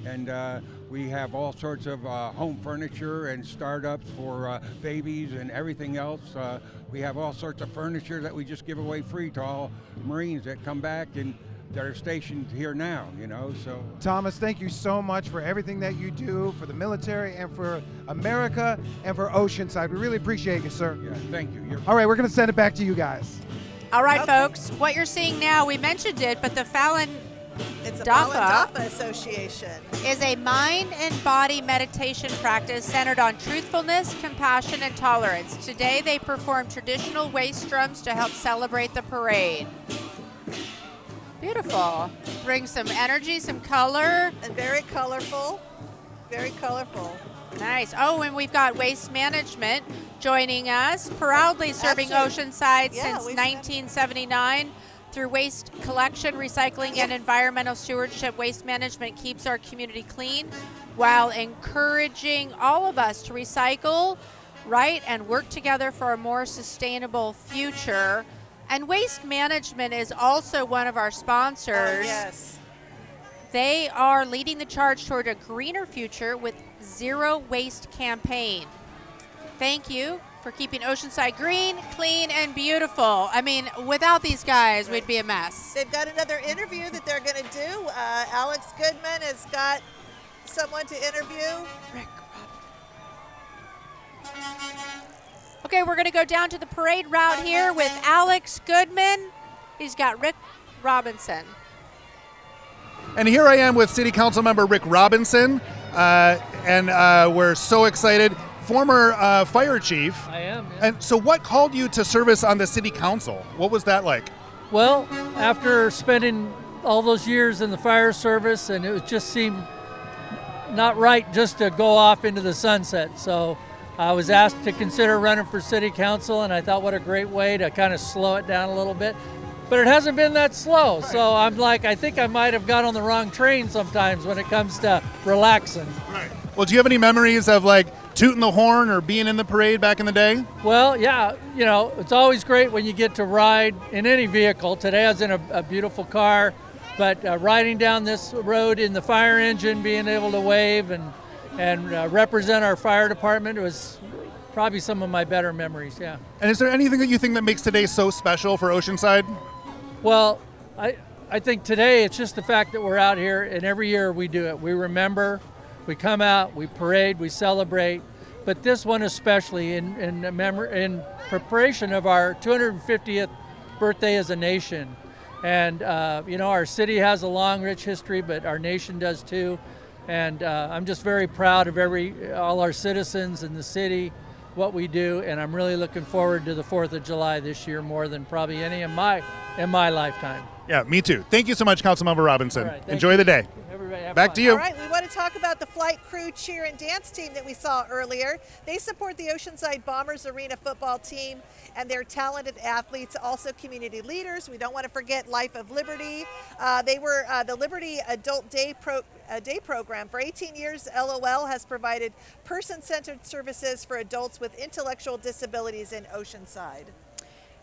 And we have all sorts of home furniture and startups for babies and everything else. We have all sorts of furniture that we just give away free to all Marines that come back and that are stationed here now, so. Thomas, thank you so much for everything that you do for the military and for America and for Oceanside. We really appreciate you, sir. Yeah, thank you. All right, we're going to send it back to you guys. All right, folks, what you're seeing now, we mentioned it, but the Falun It's a DAPA Falun DAPA Association. Is a mind and body meditation practice centered on truthfulness, compassion, and tolerance. Today, they perform traditional waist drums to help celebrate the parade. Beautiful. Bring some energy, some color. And very colorful. Very colorful. Nice. Oh, and we've got Waste Management joining us, proudly serving Oceanside since 1979. Through waste collection, recycling, and environmental stewardship, Waste Management keeps our community clean while encouraging all of us to recycle, right, and work together for a more sustainable future. And Waste Management is also one of our sponsors. Yes. They are leading the charge toward a greener future with Zero Waste campaign. Thank you for keeping Oceanside green, clean, and beautiful. I mean, without these guys, we'd be a mess. They've got another interview that they're going to do. Alex Goodman has got someone to interview. Rick Okay, we're going to go down to the parade route here with Alex Goodman. He's got Rick Robinson. And here I am with City Council member Rick Robinson, and we're so excited. Former fire chief. I am. Yeah. And so what called you to service on the City Council? What was that like? Well, after spending all those years in the fire service, and it just seemed not right just to go off into the sunset. So I was asked to consider running for City Council, and I thought what a great way to kind of slow it down a little bit. But it hasn't been that slow, so I'm like, I think I might have got on the wrong train sometimes when it comes to relaxing. Right. Well, do you have any memories of like tooting the horn or being in the parade back in the day? Well, yeah, you know, it's always great when you get to ride in any vehicle. Today I was in a beautiful car, but riding down this road in the fire engine, being able to wave and represent our fire department was probably some of my better memories, yeah. And is there anything that you think that makes today so special for Oceanside? Well, I think today it's just the fact that we're out here, and every year we do it. We remember, we come out, we parade, we celebrate, but this one especially in preparation of our 250th birthday as a nation. And you know, our city has a long, rich history, but our nation does too. And I'm just very proud of all our citizens in the city, what we do, and I'm really looking forward to the 4th of July this year more than probably any in my lifetime. Yeah, me too. Thank you so much, Councilmember Robinson. All right, Enjoy the day. Everybody have Back fun. to you. All right, we want to talk about the flight crew cheer and dance team that we saw earlier. They support the Oceanside Bombers Arena football team and their talented athletes, also community leaders. We don't want to forget Life of Liberty. They were the Liberty Adult Day program. For 18 years, LOL has provided person-centered services for adults with intellectual disabilities in Oceanside.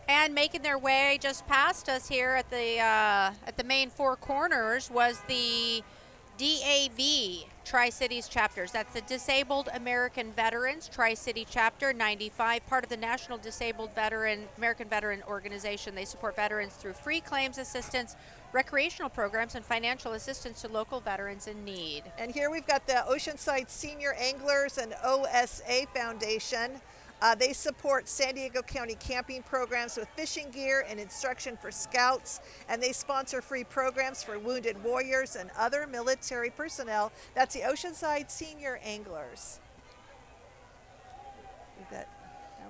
And making their way just past us here at the main four corners was the DAV, Tri-Cities chapters. That's the Disabled American Veterans Tri-City Chapter 95, part of the National Disabled American Veteran Organization. They support veterans through free claims assistance, recreational programs, and financial assistance to local veterans in need. And here we've got the Oceanside Senior Anglers and OSA Foundation. They support San Diego County camping programs with fishing gear and instruction for scouts, and they sponsor free programs for wounded warriors and other military personnel. That's the Oceanside Senior Anglers.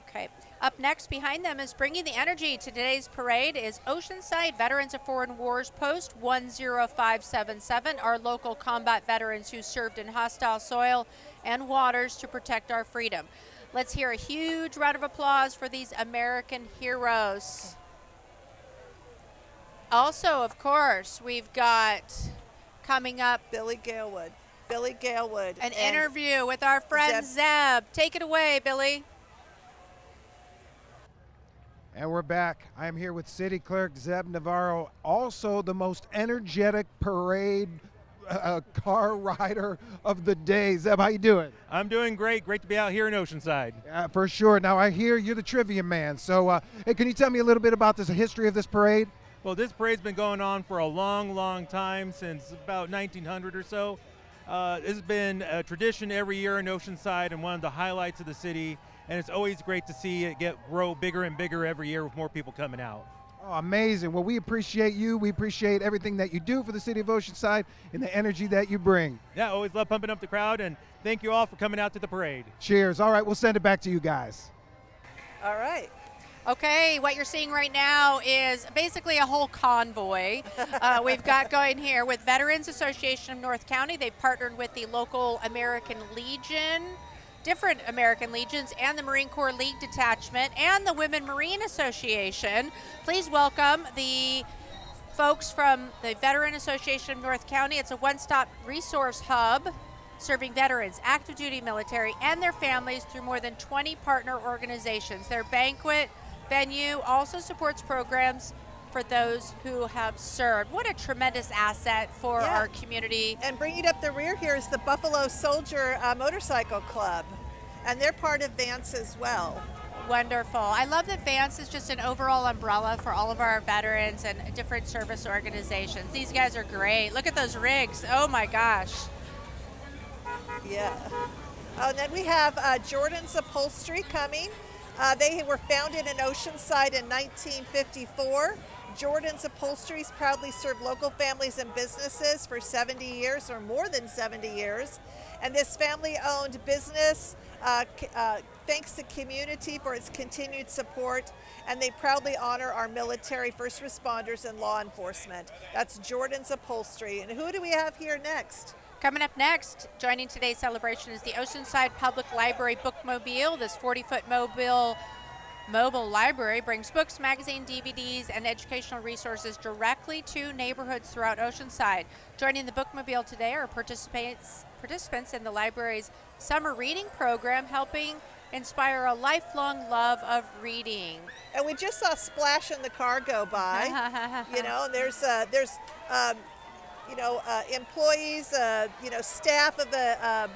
Okay. Up next behind them is bringing the energy to today's parade is Oceanside Veterans of Foreign Wars Post 10577, our local combat veterans who served in hostile soil and waters to protect our freedom. Let's hear a huge round of applause for these American heroes. Also, of course, we've got coming up Billy Galewood. An interview with our friend Zeb. Take it away, Billy. And we're back. I am here with City Clerk Zeb Navarro, also the most energetic parade car rider of the day. Zeb, how you doing? I'm doing great. Great to be out here in Oceanside. For sure. Now, I hear you're the trivia man. So, hey, can you tell me a little bit about the history of this parade? Well, this parade's been going on for a long, long time, since about 1900 or so. This has been a tradition every year in Oceanside and one of the highlights of the city. And it's always great to see it grow bigger and bigger every year with more people coming out. Oh, amazing. Well, we appreciate you. We appreciate everything that you do for the city of Oceanside and the energy that you bring. Yeah, always love pumping up the crowd, and thank you all for coming out to the parade. Cheers. All right, we'll send it back to you guys. All right. Okay, what you're seeing right now is basically a whole convoy we've got going here with Veterans Association of North County. They've partnered with the local American Legion, different American Legions, and the Marine Corps League Detachment, and the Women Marine Association. Please welcome the folks from the Veteran Association of North County. It's a one-stop resource hub serving veterans, active duty military, and their families through more than 20 partner organizations. Their banquet venue also supports programs for those who have served. What a tremendous asset for our community. And bringing up the rear here is the Buffalo Soldier Motorcycle Club, and they're part of Vance as well. Wonderful. I love that Vance is just an overall umbrella for all of our veterans and different service organizations. These guys are great. Look at those rigs. Oh my gosh. Yeah. And then we have Jordan's Upholstery coming. They were founded in Oceanside in 1954. Jordan's Upholsteries proudly served local families and businesses for 70 years or more than 70 years. And this family-owned business thanks the community for its continued support, and they proudly honor our military, first responders, and law enforcement. That's Jordan's Upholstery. And who do we have here next? Coming up next, joining today's celebration is the Oceanside Public Library Bookmobile. This 40-foot mobile library brings books, magazines, DVDs, and educational resources directly to neighborhoods throughout Oceanside. Joining the Bookmobile today are participants participants in the library's summer reading program, helping inspire a lifelong love of reading. And we just saw Splash in the car go by. You know, and there's employees, staff of the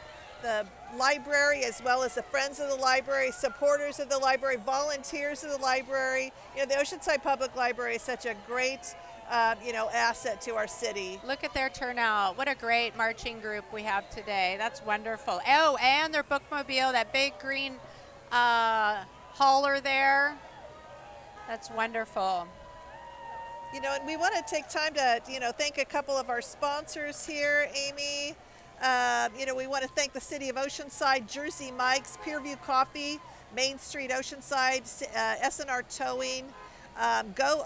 library, as well as the friends of the library, supporters of the library, volunteers of the library. You know, the Oceanside Public Library is such a great, asset to our city. Look at their turnout. What a great marching group we have today. That's wonderful. Oh, and their bookmobile, that big green hauler there. That's wonderful. You know, and we want to take time to, thank a couple of our sponsors here, Amy. We want to thank the City of Oceanside, Jersey Mike's, Pierview Coffee, Main Street Oceanside, S&R Towing, Go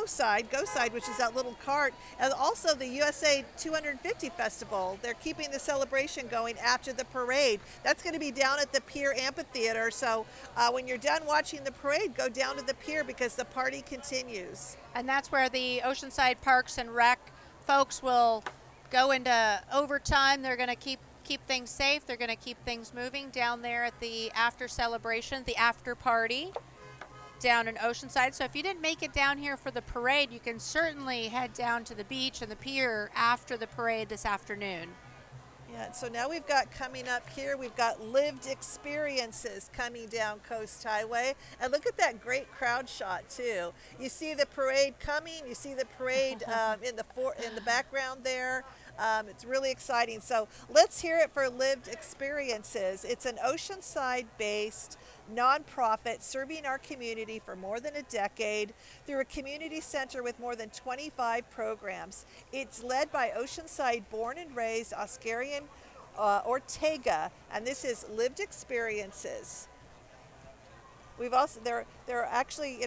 Side, which is that little cart, and also the USA 250 Festival. They're keeping the celebration going after the parade. That's going to be down at the Pier Amphitheater, so when you're done watching the parade, go down to the pier because the party continues. And that's where the Oceanside Parks and Rec folks will go into overtime. They're going to keep things safe. They're going to keep things moving down there at the after celebration, the after party down in Oceanside. So if you didn't make it down here for the parade, you can certainly head down to the beach and the pier after the parade this afternoon. Yeah, so now we've got coming up here, we've got lived experiences coming down Coast Highway. And look at that great crowd shot too. You see the parade coming, you see the parade in the background there. It's really exciting. So let's hear it for Lived Experiences. It's an Oceanside-based nonprofit serving our community for more than a decade through a community center with more than 25 programs. It's led by Oceanside born and raised Oscarian Ortega, and this is Lived Experiences. We've also they're actually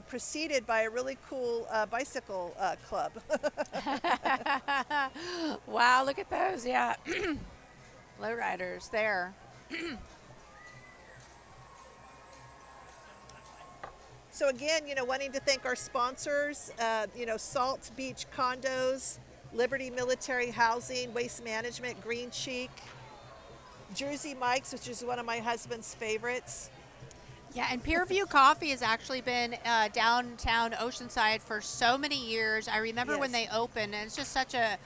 preceded by a really cool bicycle club. Wow, look at those! Yeah, lowriders there. So again, wanting to thank our sponsors, Salt Beach Condos, Liberty Military Housing, Waste Management, Green Cheek, Jersey Mike's, which is one of my husband's favorites. Yeah, and Pierview Coffee has actually been downtown Oceanside for so many years. I remember when they opened, and it's just such a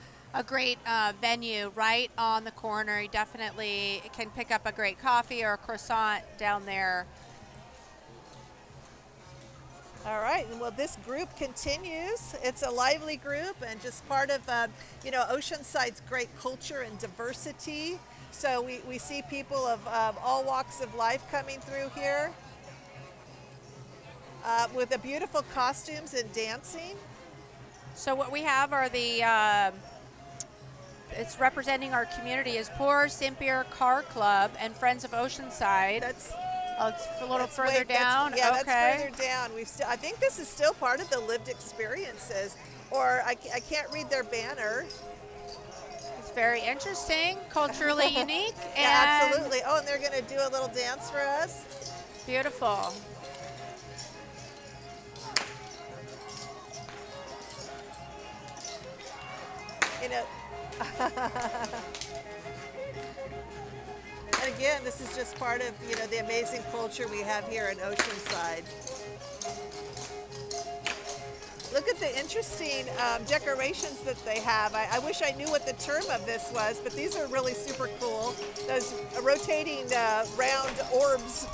great venue right on the corner. You definitely can pick up a great coffee or a croissant down there. All right, well, this group continues. It's a lively group and just part of, Oceanside's great culture and diversity. So we see people of all walks of life coming through here with the beautiful costumes and dancing. So what we have are it's representing our community is Poor Simpier Car Club and Friends of Oceanside. It's a little further down. That's further down. I think this is still part of the lived experiences, or I can't read their banner. It's very interesting, culturally unique. Yeah, absolutely. Oh, and they're going to do a little dance for us. Beautiful. And again, this is just part of, the amazing culture we have here in Oceanside. Look at the interesting decorations that they have. I wish I knew what the term of this was, but these are really super cool. Those rotating round orbs.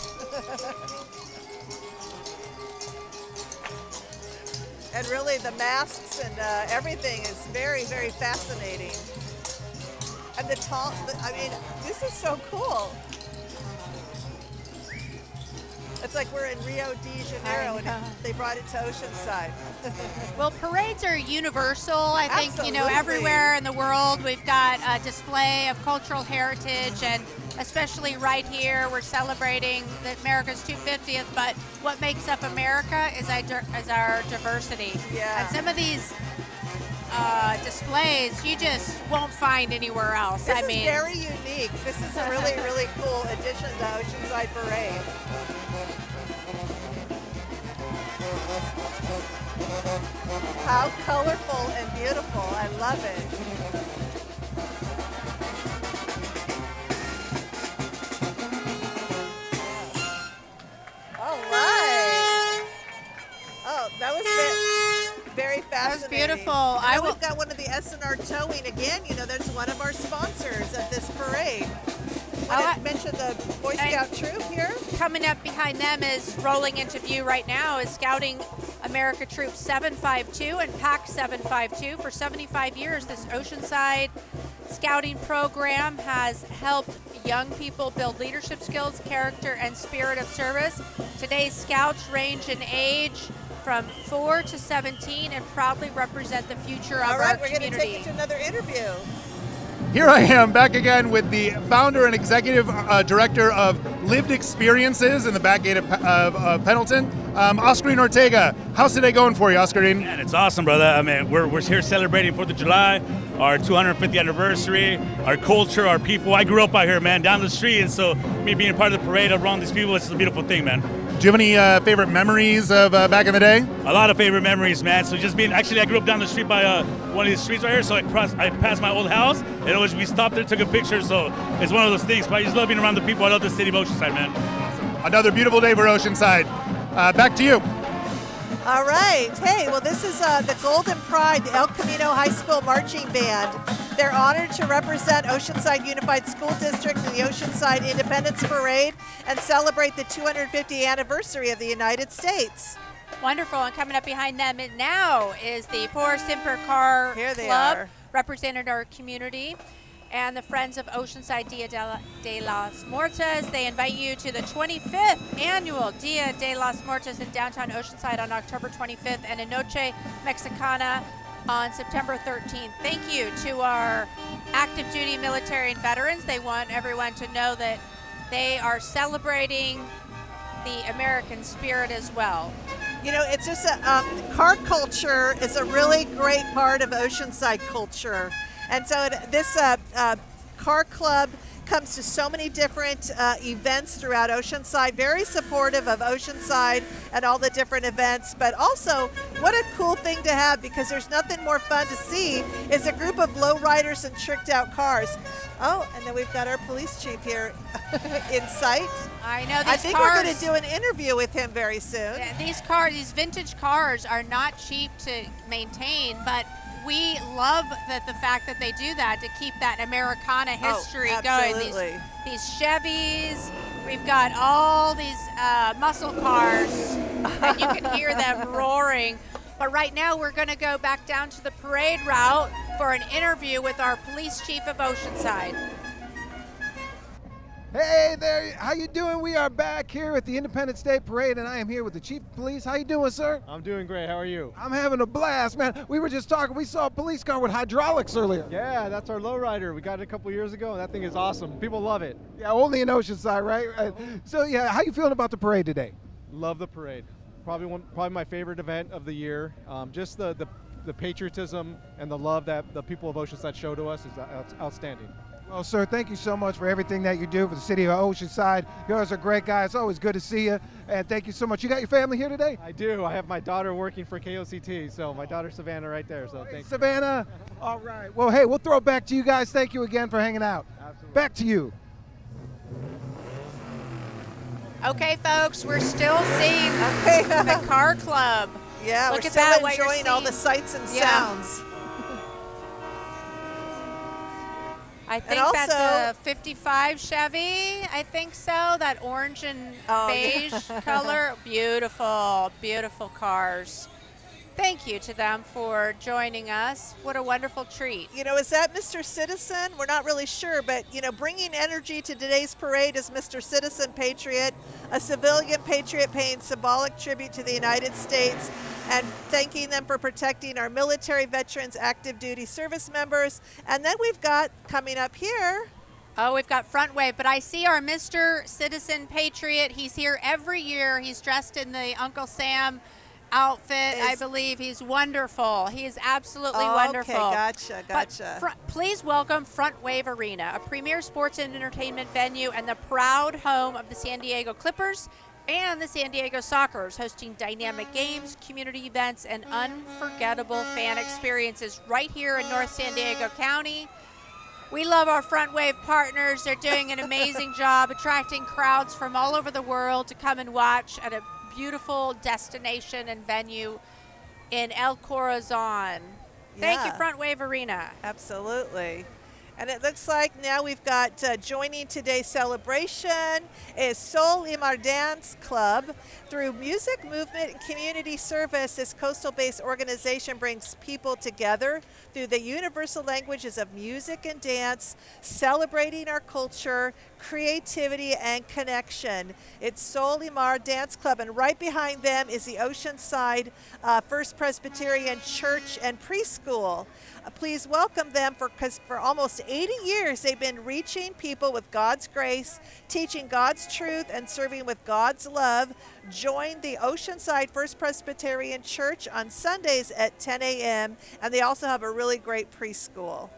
And really the masks and everything is very, very fascinating. And this is so cool. It's like we're in Rio de Janeiro and they brought it to Oceanside. Well, parades are universal. I think, Absolutely. everywhere in the world we've got a display of cultural heritage, and especially right here we're celebrating America's 250th, but what makes up America is our diversity. Yeah. And some of these displays you just won't find anywhere else. This is very unique. This is a really, really cool addition to Oceanside Parade. How colorful and beautiful. I love it. That was very fascinating. That was beautiful. And we've got one of the SNR Towing again. You know, that's one of our sponsors at this parade. I mentioned the Boy Scout troop here. Coming up behind them is rolling into view right now is Scouting America Troop 752 and Pack 752. For 75 years, this Oceanside Scouting program has helped young people build leadership skills, character, and spirit of service. Today's scouts range in age from 4 to 17 and proudly represent the future of our community. We're going to take you to another interview. Here I am back again with the founder and executive director of Lived Experiences in the back gate of Pendleton, Oscarine Ortega. How's today going for you, Oscarine? Man, it's awesome, brother. I mean, we're here celebrating 4th of July, our 250th anniversary, our culture, our people. I grew up out here, man, down the street, and so me being part of the parade around these people, it's a beautiful thing, man. Do you have any favorite memories of back in the day? A lot of favorite memories, man. So just being, actually I grew up down the street by one of these streets right here, so I passed my old house, and always we stopped there, took a picture, so it's one of those things. But I just love being around the people. I love the city of Oceanside, man. Awesome. Another beautiful day for Oceanside. Back to you. All right. Hey, well, this is the Golden Pride, the El Camino High School Marching Band. They're honored to represent Oceanside Unified School District in the Oceanside Independence Parade and celebrate the 250th anniversary of the United States. Wonderful, and coming up behind them now is the Por Semper Car Club, representing our community, and the Friends of Oceanside Dia de las Muertas. They invite you to the 25th annual Dia de las Muertas in downtown Oceanside on October 25th and in Noche Mexicana on September 13th. Thank you to our active duty military and veterans. They want everyone to know that they are celebrating the American spirit as well. You know, it's just car culture is a really great part of Oceanside culture. And so this car club comes to so many different events throughout Oceanside, very supportive of Oceanside and all the different events, but also what a cool thing to have, because there's nothing more fun to see is a group of lowriders and tricked out cars. Oh, and then we've got our police chief here in sight. I know these I think cars, we're going to do an interview with him very soon. Yeah, these vintage cars are not cheap to maintain, but we love the fact that they do that to keep that Americana history going. These Chevys, we've got all these muscle cars, and you can hear them roaring. But right now we're going to go back down to the parade route for an interview with our police chief of Oceanside. Hey there, how you doing? We are back here at the Independence Day Parade, and I am here with the Chief of Police. How you doing, sir? I'm doing great. How are you? I'm having a blast, man. We were just talking. We saw a police car with hydraulics earlier. Yeah, that's our lowrider. We got it a couple years ago, and that thing is awesome. People love it. Yeah, only in Oceanside, right? So, yeah, how you feeling about the parade today? Love the parade. Probably my favorite event of the year. Just the patriotism and the love that the people of Oceanside show to us is outstanding. Well, sir, thank you so much for everything that you do for the city of Oceanside. You guys are great guys. It's always good to see you, and thank you so much. You got your family here today? I do. I have my daughter working for KOCT, so my daughter Savannah right there. So thanks. Savannah. All right. Well, hey, we'll throw it back to you guys. Thank you again for hanging out. Absolutely. Back to you. Okay, folks, we're still seeing the car club. Yeah, Look we're at still that, enjoying all the sights and sounds. I think that's a 55 Chevy. I think so. That orange and beige color. Beautiful, beautiful cars. Thank you to them for joining us. What a wonderful treat. You know, is that Mr. Citizen? We're not really sure, but, you know, bringing energy to today's parade is Mr. Citizen Patriot, a civilian patriot paying symbolic tribute to the United States and thanking them for protecting our military veterans, active duty service members. And then we've got coming up here. Oh, we've got Front Wave, but I see our Mr. Citizen Patriot. He's here every year. He's dressed in the Uncle Sam outfit, I believe. He's wonderful. He is absolutely wonderful. Okay, gotcha. Please welcome Front Wave Arena, a premier sports and entertainment venue and the proud home of the San Diego Clippers and the San Diego Sockers, hosting dynamic games, community events, and unforgettable fan experiences right here in North San Diego County. We love our Front Wave partners. They're doing an amazing job attracting crowds from all over the world to come and watch at a beautiful destination and venue in El Corazon. Thank you, Yeah. Front Wave Arena. Absolutely. And it looks like now we've got joining today's celebration is Sol Imar Dance Club. Through music, movement, and community service, this coastal-based organization brings people together through the universal languages of music and dance, celebrating our culture, creativity, and connection. It's Sol Imar Dance Club, and right behind them is the Oceanside First Presbyterian Church and Preschool. Please welcome them because for almost 80 years they've been reaching people with God's grace, teaching God's truth, and serving with God's love. Join the Oceanside First Presbyterian Church on Sundays at 10 a.m. and they also have a really great preschool.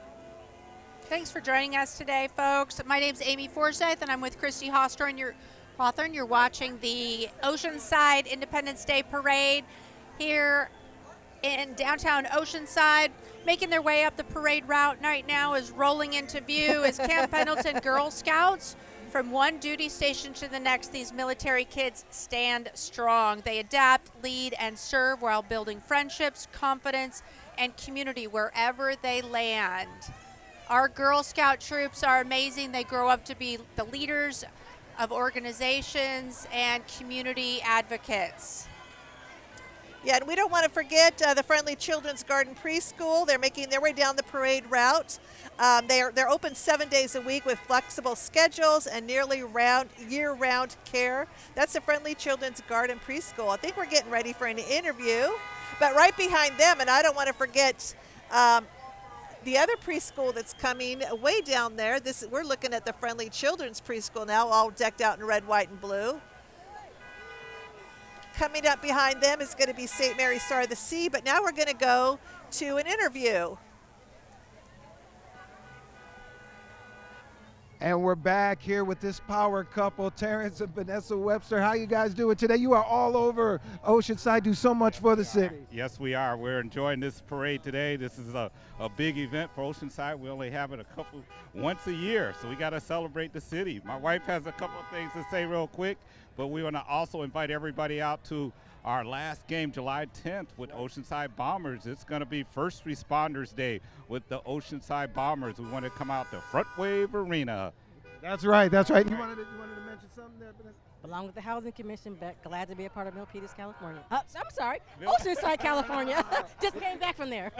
Thanks for joining us today, folks. My name's Amy Forsyth, and I'm with Christy Hawthorne. You're watching the Oceanside Independence Day Parade here in downtown Oceanside. Making their way up the parade route right now is rolling into view is Camp Pendleton Girl Scouts. From one duty station to the next, these military kids stand strong. They adapt, lead, and serve while building friendships, confidence, and community wherever they land. Our Girl Scout troops are amazing. They grow up to be the leaders of organizations and community advocates. Yeah, and we don't want to forget the Friendly Children's Garden Preschool. They're making their way down the parade route. They're open 7 days a week with flexible schedules and nearly year-round care. That's the Friendly Children's Garden Preschool. I think we're getting ready for an interview. But right behind them, and I don't want to forget the other preschool that's coming way down there. We're looking at the Friendly Children's Preschool now, all decked out in red, white, and blue. Coming up behind them is going to be St. Mary's Star of the Sea, but now we're going to go to an interview. And we're back here with this power couple, Terrence and Vanessa Webster. How you guys doing today? You are all over Oceanside, do so much for the city. Yes, we are. We're enjoying this parade today. This is a big event for Oceanside. We only have it once a year, so we got to celebrate the city. My wife has a couple of things to say real quick, but we want to also invite everybody out to our last game, July 10th, with Oceanside Bombers. It's going to be First Responders Day with the Oceanside Bombers. We want to come out to Front Wave Arena. That's right, that's right. You wanted to mention something there, Vanessa? Along with the Housing Commission, glad to be a part of Milpitas, California. I'm sorry, Oceanside, California. Just came back from there.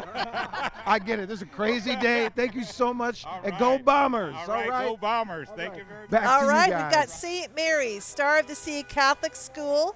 I get it. This is a crazy day. Thank you so much. And go Bombers. All right, go Bombers. Thank you very much. Back All to right, you guys. we've got St. Mary's Star of the Sea Catholic School.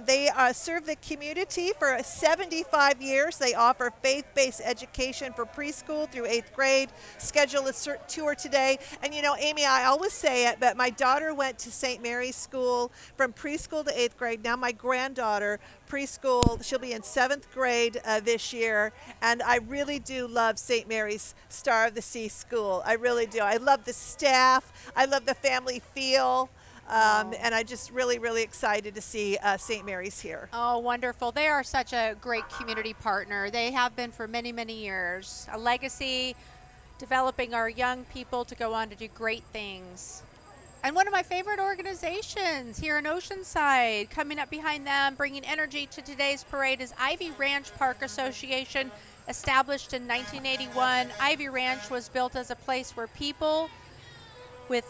They serve the community for 75 years. They offer faith-based education for preschool through 8th grade. Schedule a tour today. And you know, Amy, I always say it, but my daughter went to St. Mary's School from preschool to 8th grade. Now my granddaughter, preschool, she'll be in 7th grade this year. And I really do love St. Mary's Star of the Sea School. I really do. I love the staff. I love the family feel. And I'm just really, really excited to see St. Mary's here. Oh, wonderful. They are such a great community partner. They have been for many, many years. A legacy, developing our young people to go on to do great things. And one of my favorite organizations here in Oceanside, coming up behind them, bringing energy to today's parade, is Ivy Ranch Park Association, established in 1981. Ivy Ranch was built as a place where people with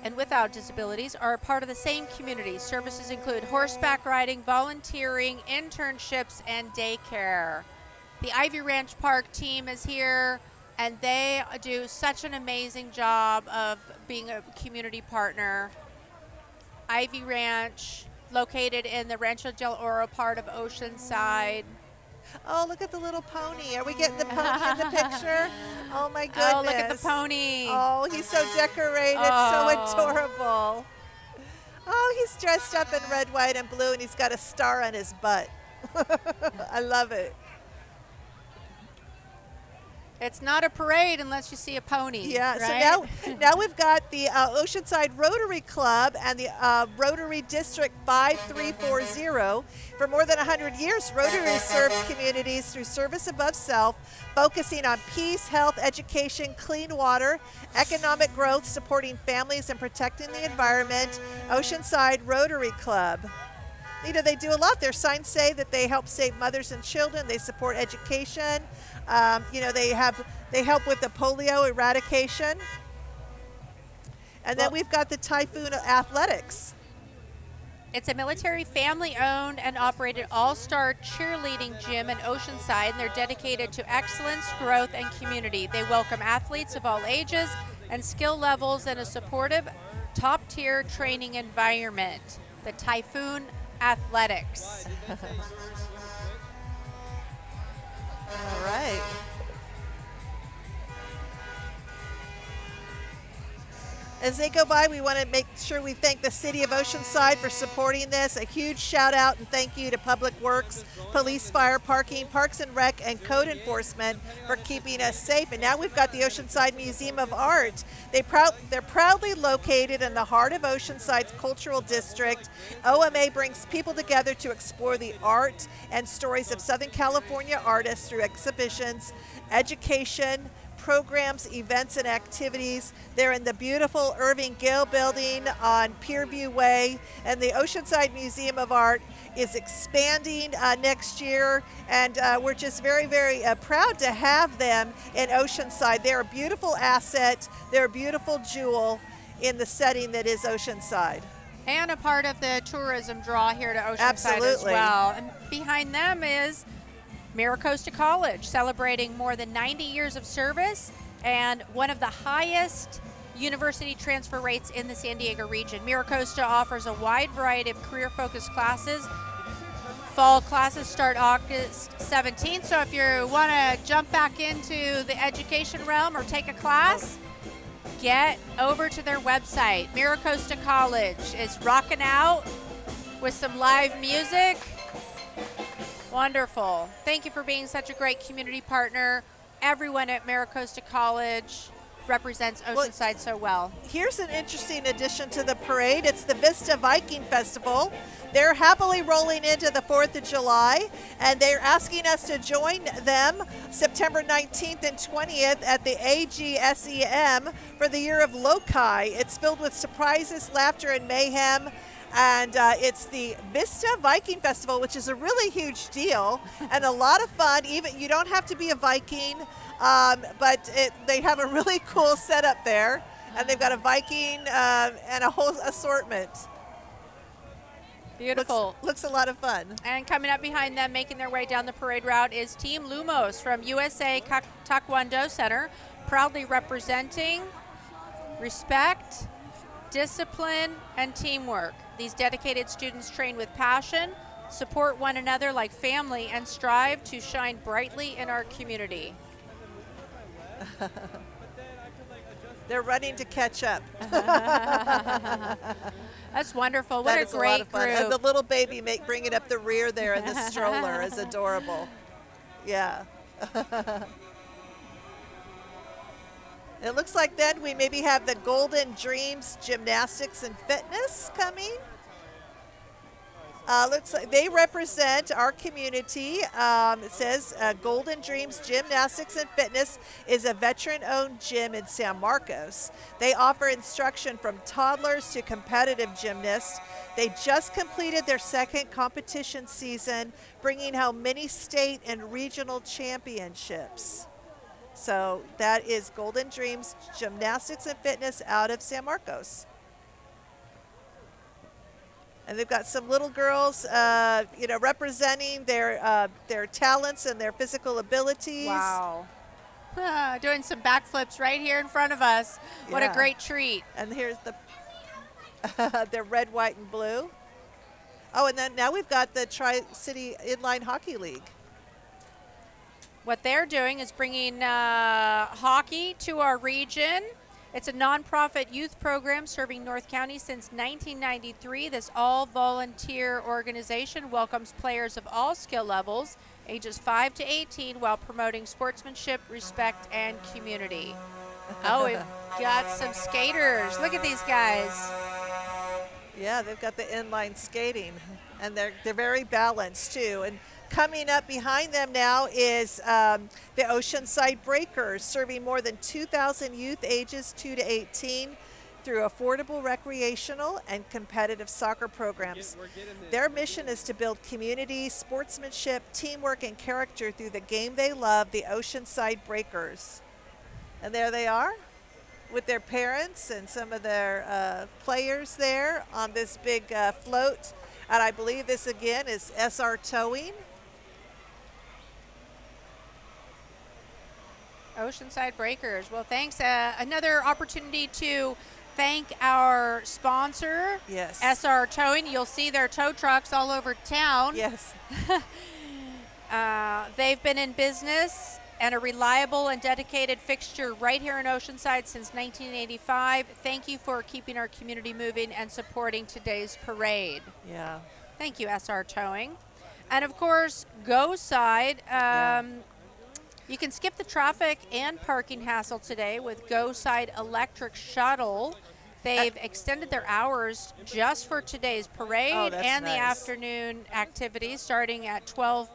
and without disabilities are a part of the same community. Services include horseback riding, volunteering, internships, and daycare. The Ivy Ranch Park team is here, and they do such an amazing job of being a community partner. Ivy Ranch, located in the Rancho del Oro part of Oceanside. Oh, look at the little pony. Are we getting the pony in the picture? Oh, my goodness. Oh, look at the pony. Oh, he's so decorated, Oh. so adorable. Oh, he's dressed up in red, white, and blue, and he's got a star on his butt. I love it. It's not a parade unless you see a pony. Yeah, right? so now we've got the Oceanside Rotary Club and the Rotary District 5340. For more than 100 years, Rotary has served communities through service above self, focusing on peace, health, education, clean water, economic growth, supporting families, and protecting the environment. Oceanside Rotary Club. they do a lot. Their signs say that they help save mothers and children. They support education. They help with the polio eradication. And then we've got the Typhoon Athletics. It's a military family-owned and operated all-star cheerleading gym in Oceanside, and they're dedicated to excellence, growth, and community. They welcome athletes of all ages and skill levels in a supportive, top-tier training environment. The Typhoon Athletics. All right. As they go by, we want to make sure we thank the City of Oceanside for supporting this. A huge shout out and thank you to Public Works, Police, Fire, Parking, Parks and Rec, and Code Enforcement for keeping us safe. And now we've got the Oceanside Museum of Art. They're proudly located in the heart of Oceanside's cultural district. OMA brings people together to explore the art and stories of Southern California artists through exhibitions, education, programs, events, and activities. They're in the beautiful Irving Gale building on Pierview Way, and the Oceanside Museum of Art is expanding next year, and we're just very, very proud to have them in Oceanside. They're a beautiful asset. They're a beautiful jewel in the setting that is Oceanside. And a part of the tourism draw here to Oceanside Absolutely. as well. And behind them is MiraCosta College, celebrating more than 90 years of service and one of the highest university transfer rates in the San Diego region. MiraCosta offers a wide variety of career-focused classes. Fall classes start August 17th, so if you want to jump back into the education realm or take a class, get over to their website. MiraCosta College is rocking out with some live music. Wonderful. Thank you for being such a great community partner. Everyone at MiraCosta College represents Oceanside so well. Here's an interesting addition to the parade. It's the Vista Viking Festival. They're happily rolling into the 4th of July, and they're asking us to join them September 19th and 20th at the AGSEM for the Year of Loci. It's filled with surprises, laughter, and mayhem. And it's the Vista Viking Festival, which is a really huge deal and a lot of fun. Even you don't have to be a Viking, but they have a really cool setup there, and they've got a Viking and a whole assortment. Beautiful. Looks a lot of fun. And coming up behind them, making their way down the parade route, is Team Lumos from USA Taekwondo Center, proudly representing respect, discipline, and teamwork. These dedicated students train with passion, support one another like family, and strive to shine brightly in our community. They're running to catch up. That's wonderful. What a great group. And the little baby bringing up the rear there in the stroller is adorable. Yeah. It looks like then we maybe have the Golden Dreams Gymnastics and Fitness coming. Looks like they represent our community. It says Golden Dreams Gymnastics and Fitness is a veteran-owned gym in San Marcos. They offer instruction from toddlers to competitive gymnasts. They just completed their second competition season, bringing home many state and regional championships. So that is Golden Dreams Gymnastics and Fitness out of San Marcos. And they've got some little girls, representing their talents and their physical abilities. Wow. Doing some backflips right here in front of us. What a great treat. And here's the red, white, and blue. Oh, and then now we've got the Tri-City Inline Hockey League. What they're doing is bringing hockey to our region. It's a nonprofit youth program serving North County since 1993. This all-volunteer organization welcomes players of all skill levels, ages 5 to 18, while promoting sportsmanship, respect, and community. Oh, we've got some skaters. Look at these guys. Yeah, they've got the inline skating, and they're very balanced too. And coming up behind them now is the Oceanside Breakers, serving more than 2,000 youth ages 2 to 18. through affordable recreational and competitive soccer programs. Their mission is to build community, sportsmanship, teamwork, and character through the game they love, the Oceanside Breakers. And there they are with their parents and some of their players there on this big float. And I believe this again is SR Towing. Oceanside Breakers. Well, thanks. Another opportunity to thank our sponsor, yes, SR Towing. You'll see their tow trucks all over town. Yes. They've been in business and a reliable and dedicated fixture right here in Oceanside since 1985. Thank you for keeping our community moving and supporting today's parade. Yeah. Thank you, SR Towing. And of course, GoSide. You can skip the traffic and parking hassle today with GoSide Electric Shuttle. They've extended their hours just for today's parade and the afternoon activities starting at 12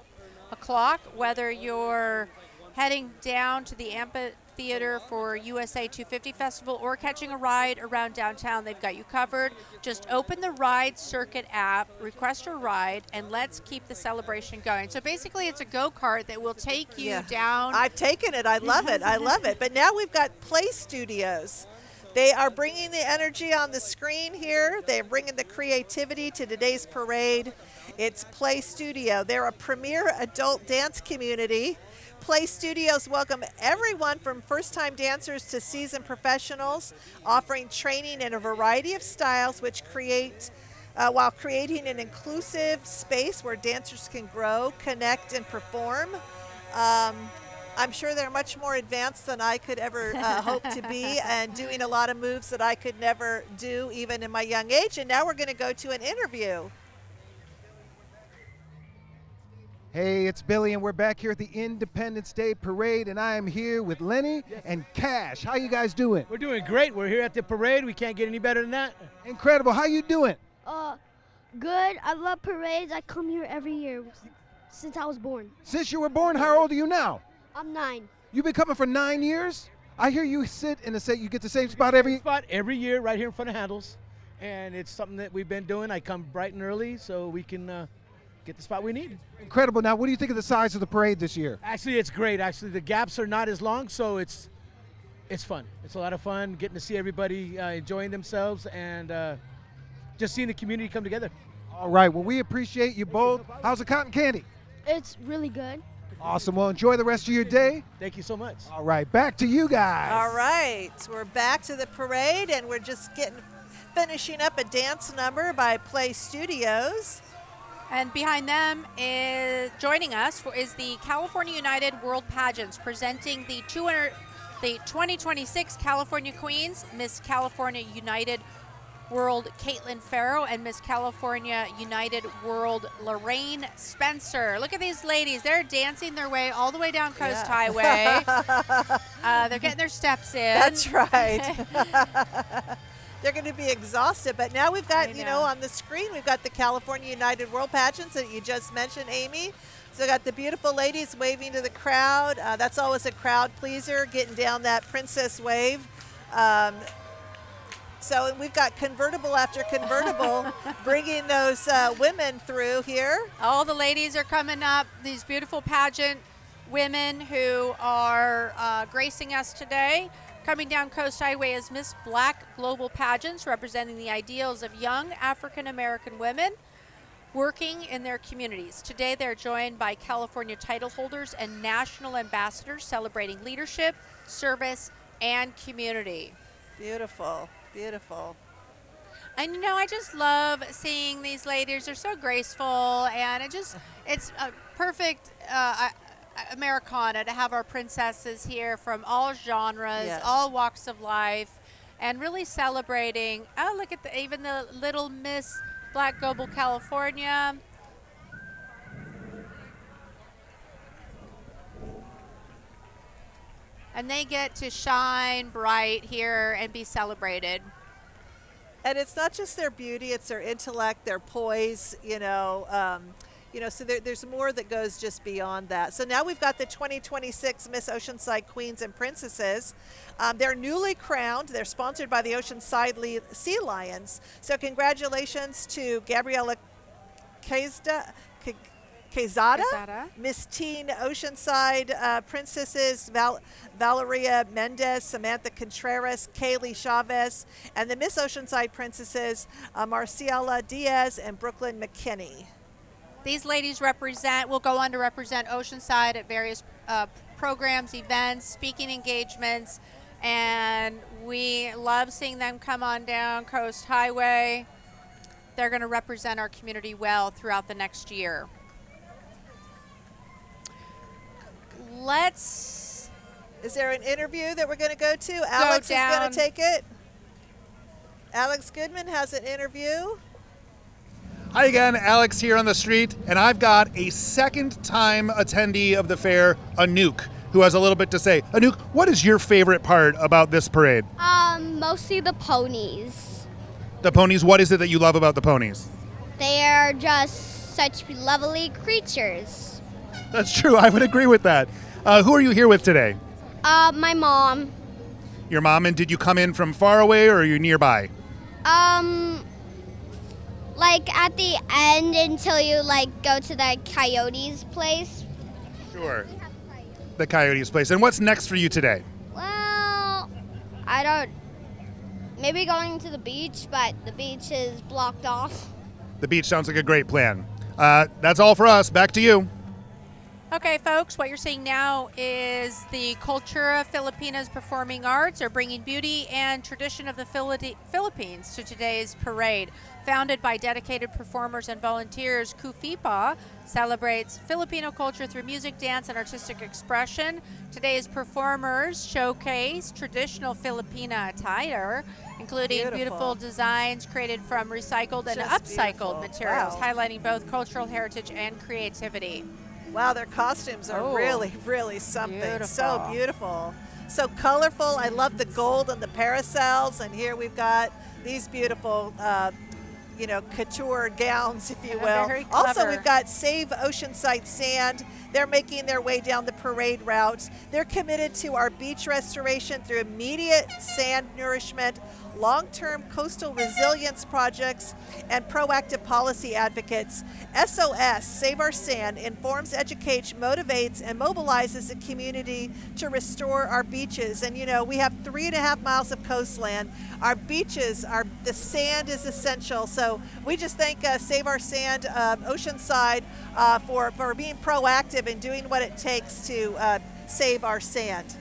o'clock. Whether you're heading down to the amphitheater for USA 250 Festival or catching a ride around downtown, they've got you covered. Just open the Ride Circuit app, request a ride, and let's keep the celebration going. So basically it's a go-kart that will take you down. I've taken it. I love it. I love it. But now we've got Play Studios. They are bringing the energy on the screen here. They're bringing the creativity to today's parade. It's Play Studio. They're a premier adult dance community. Play Studios welcome everyone from first-time dancers to seasoned professionals, offering training in a variety of styles, which while creating an inclusive space where dancers can grow, connect, and perform. I'm sure they're much more advanced than I could ever hope to be, and doing a lot of moves that I could never do even in my young age. And now we're going to go to an interview. Hey, it's Billy, and we're back here at the Independence Day Parade, and I am here with Lenny and Cash. How you guys doing? We're doing great. We're here at the parade. We can't get any better than that. Incredible. How you doing? Good. I love parades. I come here every year since I was born. Since you were born, how old are you now? I'm 9. You've been coming for 9 years? I hear you sit in you get the same spot every year right here in front of Handles, and it's something that we've been doing. I come bright and early so we can get the spot we need. Incredible. Now, what do you think of the size of the parade this year? Actually, it's great. Actually, the gaps are not as long, so it's fun. It's a lot of fun getting to see everybody enjoying themselves and just seeing the community come together. All right. Well, we appreciate you both. How's the cotton candy? It's really good. Awesome. Well, enjoy the rest of your day. Thank you so much. All right. Back to you guys. All right. We're back to the parade, and we're just finishing up a dance number by Play Studios. And behind them joining us is the California United World Pageants, presenting the 2026 California Queens, Miss California United World Caitlin Farrow, and Miss California United World Lorraine Spencer. Look at these ladies. They're dancing their way all the way down Coast Highway. They're getting their steps in. That's right. They're going to be exhausted, but now we've got, on the screen, we've got the California United World Pageants that you just mentioned, Amy. So got the beautiful ladies waving to the crowd. That's always a crowd pleaser, getting down that princess wave. So we've got convertible after convertible bringing those women through here. All the ladies are coming up, these beautiful pageant women who are gracing us today. Coming down Coast Highway is Miss Black Global Pageants, representing the ideals of young African-American women working in their communities. Today they're joined by California title holders and national ambassadors celebrating leadership, service, and community. Beautiful, beautiful. And I just love seeing these ladies. They're so graceful, and it's a perfect Americana to have our princesses here from all genres, all walks of life, and really celebrating. Oh, look at even the little Miss Black Global California. And they get to shine bright here and be celebrated. And it's not just their beauty, it's their intellect, their poise, So there's more that goes just beyond that. So now we've got the 2026 Miss Oceanside Queens and Princesses. They're newly crowned. They're sponsored by the Oceanside Sea Lions. So congratulations to Gabriella Quezada, Miss Teen Oceanside Princesses, Valeria Mendez, Samantha Contreras, Kaylee Chavez, and the Miss Oceanside Princesses, Marciela Diaz and Brooklyn McKinney. These ladies will go on to represent Oceanside at various programs, events, speaking engagements, and we love seeing them come on down Coast Highway. They're going to represent our community well throughout the next year. Is there an interview that we're going to go to? Alex is going to take it. Alex Goodman has an interview. Hi again, Alex here on the street, and I've got a second-time attendee of the fair, Anouk, who has a little bit to say. Anouk, what is your favorite part about this parade? Mostly the ponies. The ponies, what is it that you love about the ponies? They are just such lovely creatures. That's true, I would agree with that. Who are you here with today? My mom. Your mom, and did you come in from far away or are you nearby? Like at the end until you go to the Coyotes place. Sure. The Coyotes place. And what's next for you today? Well, maybe going to the beach, but the beach is blocked off. The beach sounds like a great plan. That's all for us. Back to you. Okay, folks, what you're seeing now is the Cultura Filipinas Performing Arts are bringing beauty and tradition of the Philippines to today's parade. Founded by dedicated performers and volunteers, KOCT celebrates Filipino culture through music, dance, and artistic expression. Today's performers showcase traditional Filipina attire, including beautiful designs created from recycled and upcycled materials, highlighting both cultural heritage and creativity. Wow, their costumes are really, really something. So beautiful. So colorful. I love the gold and the parasols. And here we've got these beautiful, couture gowns, if you will. Very Also, clever. we've got Save Oceanside Sand. They're making their way down the parade route. They're committed to our beach restoration through immediate sand nourishment, long-term coastal resilience projects, and proactive policy advocates. SOS, Save Our Sand, informs, educates, motivates, and mobilizes the community to restore our beaches. And we have 3.5 miles of coastland. Our beaches, the sand is essential. So we just thank Save Our Sand Oceanside for being proactive and doing what it takes to save our sand.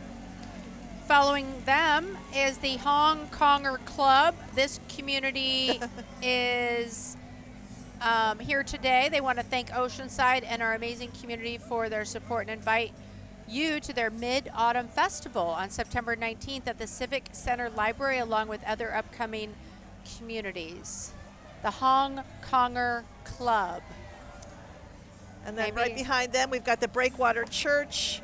Following them is the Hong Konger Club. This community is here today. They want to thank Oceanside and our amazing community for their support and invite you to their Mid-Autumn Festival on September 19th at the Civic Center Library, along with other upcoming communities. The Hong Konger Club. And then right behind them, we've got the Breakwater Church.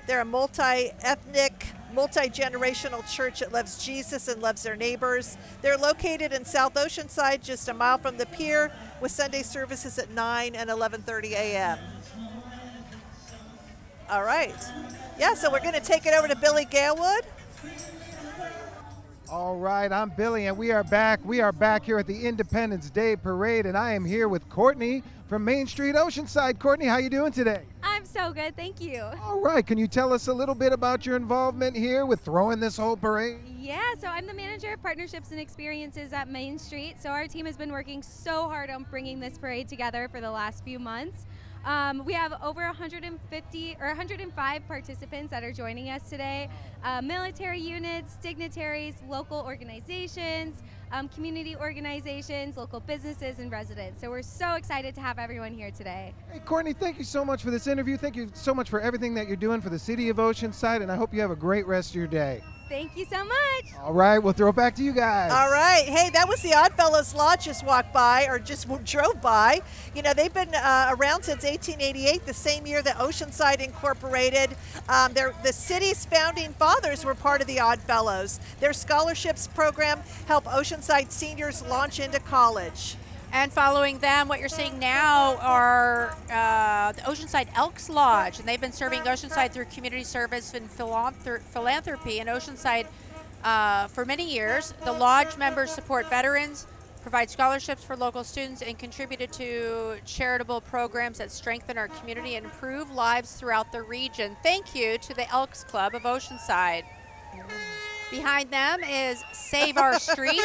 They're a multi-ethnic, multi-generational church that loves Jesus and loves their neighbors. They're located in South Oceanside, just a mile from the pier, with Sunday services at 9 and 11:30 a.m. All right. Yeah, so we're going to take it over to Billy Galewood. All right, I'm Billy, and we are back. We are back here at the Independence Day Parade, and I am here with Courtney from Main Street Oceanside. Courtney, how you doing today? I'm so good, thank you. All right, can you tell us a little bit about your involvement here with throwing this whole parade? Yeah, so I'm the manager of partnerships and experiences at Main Street. So our team has been working so hard on bringing this parade together for the last few months. We have over 105 participants that are joining us today. Military units, dignitaries, local organizations, community organizations, local businesses, and residents. So we're so excited to have everyone here today. Hey, Courtney, thank you so much for this interview. Thank you so much for everything that you're doing for the City of Oceanside, and I hope you have a great rest of your day. Thank you so much. All right, we'll throw it back to you guys. All right. Hey, that was the Oddfellows Lodge just walked by, or just drove by. They've been around since 1888, the same year that Oceanside incorporated. The city's founding fathers were part of the Oddfellows. Their scholarships program helped Oceanside seniors launch into college. And following them, what you're seeing now are the Oceanside Elks Lodge, and they've been serving Oceanside through community service and philanthropy in Oceanside for many years. The lodge members support veterans, provide scholarships for local students, and contributed to charitable programs that strengthen our community and improve lives throughout the region. Thank you to the Elks Club of Oceanside. Behind them is Save Our Streets.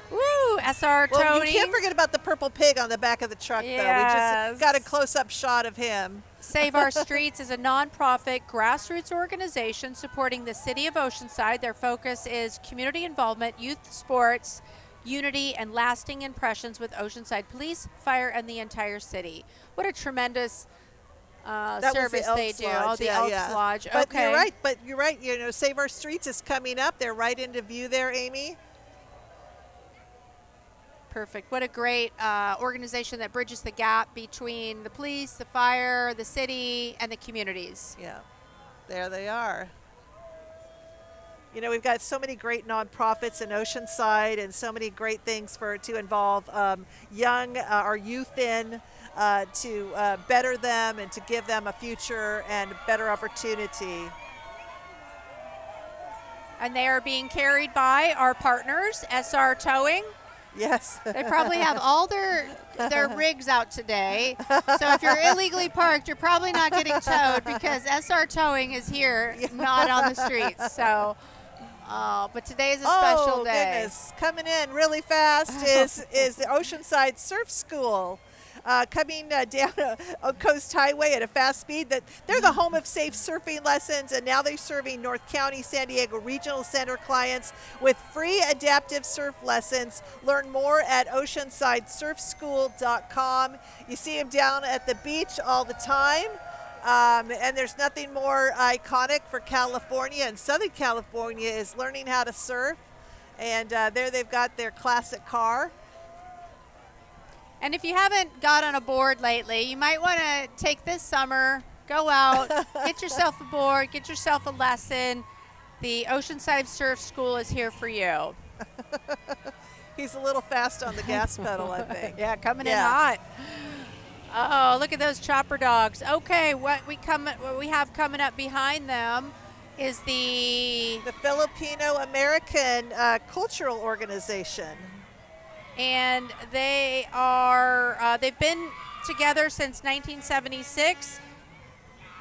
Woo, SR Tony. Well, you can't forget about the purple pig on the back of the truck, though. We just got a close-up shot of him. Save Our Streets is a nonprofit grassroots organization supporting the City of Oceanside. Their focus is community involvement, youth sports, unity, and lasting impressions with Oceanside Police, Fire, and the entire city. What a tremendous service they do. Lodge. The Elks Lodge. But Okay. you're right. You know, Save Our Streets is coming up. They're right into view there, Amy. Perfect. What a great organization that bridges the gap between the police, the fire, the city, and the communities. Yeah, there they are. You know, we've got so many great nonprofits in Oceanside and so many great things to involve our youth in to better them and to give them a future and a better opportunity. And they are being carried by our partners, SR Towing. Yes. They probably have all their rigs out today. So if you're illegally parked, you're probably not getting towed because SR Towing is here, not on the streets. So, but today is a special day. Oh, goodness. Coming in really fast is the Oceanside Surf School. Coming down a Coast Highway at a fast speed. They're the home of safe surfing lessons, and now they're serving North County, San Diego Regional Center clients with free adaptive surf lessons. Learn more at oceansidesurfschool.com. You see them down at the beach all the time. And there's nothing more iconic for California and Southern California is learning how to surf. And there they've got their classic car. And if you haven't got on a board lately, you might want to take this summer, go out, get yourself a board, get yourself a lesson. The Oceanside Surf School is here for you. He's a little fast on the gas pedal, I think. Yeah, coming in hot. Oh, look at those chopper dogs. Okay, what we have coming up behind them is the Filipino American Cultural Organization. And they are they've been together since 1976.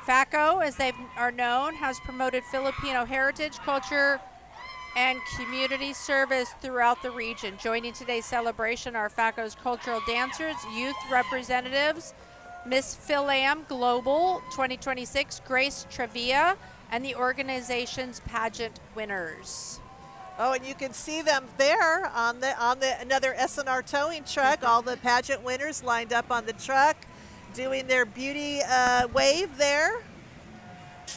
FACO, as they are known, has promoted Filipino heritage, culture, and community service throughout the region. Joining today's celebration are FACO's cultural dancers, youth representatives, Miss Philam Global 2026, Grace Trevia, and the organization's pageant winners. Oh, and you can see them there on the another S&R towing truck. All the pageant winners lined up on the truck, doing their beauty wave there.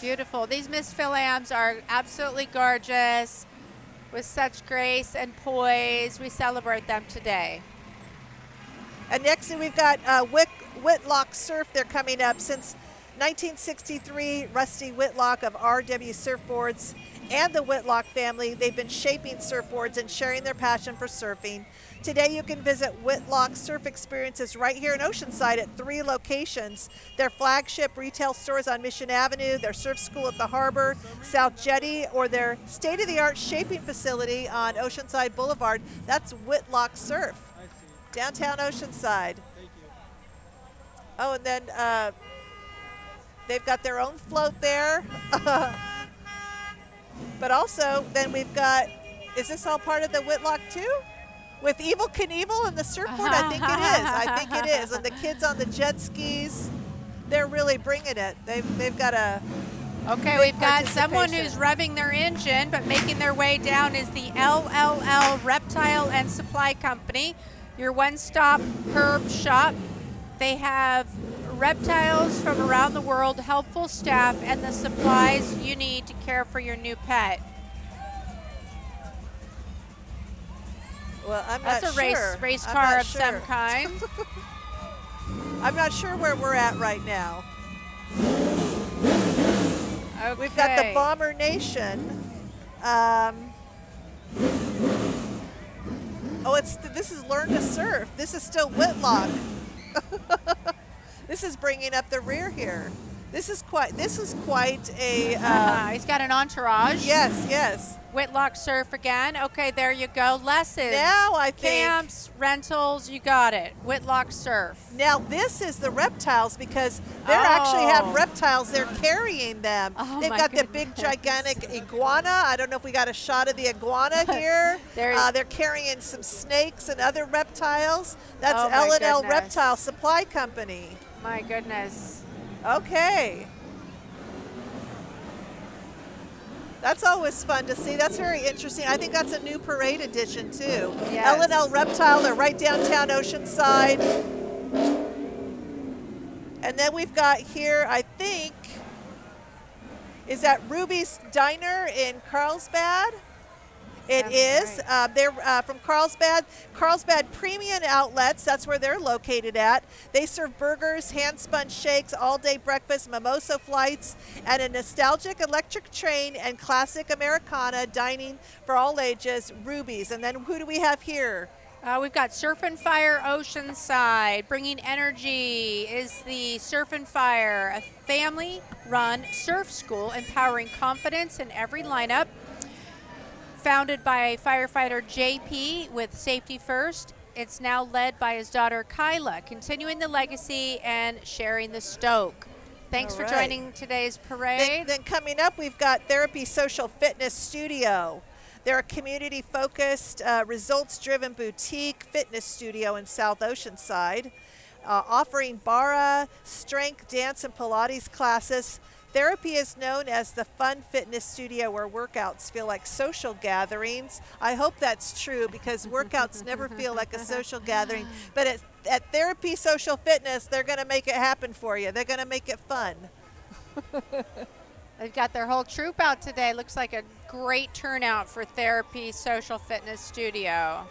Beautiful. These Miss Philams are absolutely gorgeous, with such grace and poise. We celebrate them today. And next we've got Whitlock Surf. They're coming up since 1963. Rusty Whitlock of RW Surfboards and the Whitlock family, they've been shaping surfboards and sharing their passion for surfing. Today you can visit Whitlock Surf Experiences right here in Oceanside at 3 locations. Their flagship retail stores on Mission Avenue, their surf school at the Harbor, South Jetty, or their state-of-the-art shaping facility on Oceanside Boulevard. That's Whitlock Surf, downtown Oceanside. Oh, and then they've got their own float there. But also, then we've got, is this all part of the Whitlock too? With Evel Knievel and the surfboard? I think it is. I think it is. And the kids on the jet skis, they're really bringing it. They've got a Okay, we've got someone who's revving their engine, but making their way down is the LLL Reptile and Supply Company, your one-stop herb shop. They have reptiles from around the world, helpful staff, and the supplies you need to care for your new pet. Well, I'm That's not a sure. race I'm car not of some kind. I'm not sure where we're at right now. Okay. We've got the Bomber Oh, this is Learn to Surf. This is still Whitlock. This is bringing up the rear here. This is quite a. He's got an entourage. Yes, yes. Whitlock Surf again. Okay, there you go. Lessons. Now I think camps, rentals. You got it. Whitlock Surf. Now this is the reptiles because they actually have reptiles. They're carrying them. Oh, They've got the big gigantic iguana. I don't know if we got a shot of the iguana here. They're carrying some snakes and other reptiles. That's L&L Reptile Supply Company. My goodness. Okay. That's always fun to see. That's very interesting. I think that's a new parade edition too. Yes. L&L Reptile, they're right downtown Oceanside. And then we've got here, I think, is that Ruby's Diner in Carlsbad? It is. Right. They're from Carlsbad. Carlsbad Premium Outlets, that's where they're located at. They serve burgers, hand-spun shakes, all-day breakfast, mimosa flights, and a nostalgic electric train and classic Americana dining for all ages, Ruby's. And then who do we have here? We've got Surf and Fire Oceanside. Bringing energy is the Surf and Fire, a family-run surf school empowering confidence in every lineup. Founded by firefighter JP with safety first, it's now led by his daughter Kyla, continuing the legacy and sharing the stoke. Thanks for joining today's parade. Then coming up, we've got Therapy Social Fitness Studio. They're a community-focused, results-driven boutique fitness studio in South Oceanside, offering bara, strength, dance, and Pilates classes. Therapy is known as the fun fitness studio where workouts feel like social gatherings. I hope that's true because workouts never feel like a social gathering. But at Therapy Social Fitness, they're going to make it happen for you. They're going to make it fun. They've got their whole troupe out today. Looks like a great turnout for Therapy Social Fitness Studio.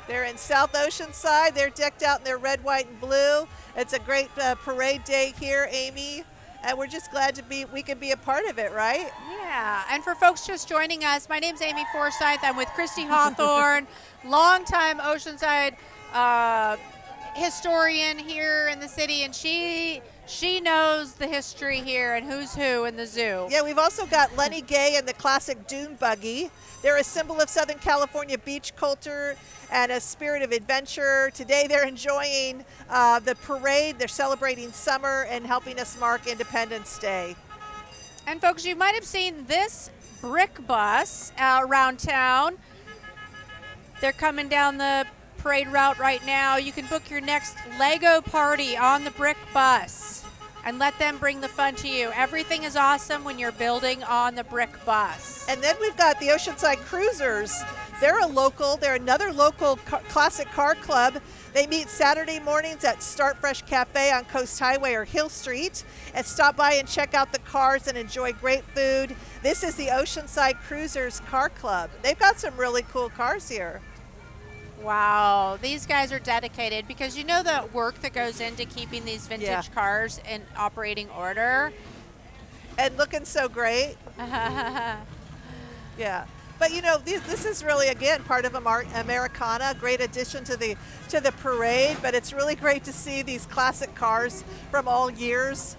They're in South Oceanside. They're decked out in their red, white, and blue. It's a great parade day here, Amy, and we're just glad we can be a part of it, right? Yeah, and for folks just joining us, my name's Amy Forsyth. I'm with Christy Hawthorne, longtime Oceanside historian here in the city, and she knows the history here and who's who in the zoo. Yeah, we've also got Lenny Gay and the classic dune buggy. They're a symbol of Southern California beach culture and a spirit of adventure. Today they're enjoying the parade. They're celebrating summer and helping us mark Independence Day. And folks, you might have seen this brick bus around town. They're coming down the parade route right now. You can book your next Lego party on the brick bus and let them bring the fun to you. Everything is awesome when you're building on the brick bus. And then we've got the Oceanside Cruisers. They're another local classic car club. They meet Saturday mornings at Start Fresh Cafe on Coast Highway or Hill Street, and stop by and check out the cars and enjoy great food. This is the Oceanside Cruisers Car Club. They've got some really cool cars here. Wow, these guys are dedicated because you know the work that goes into keeping these vintage cars in operating order. And looking so great. Yeah. But you know, this is really, again, part of Americana, great addition to the parade, but it's really great to see these classic cars from all years.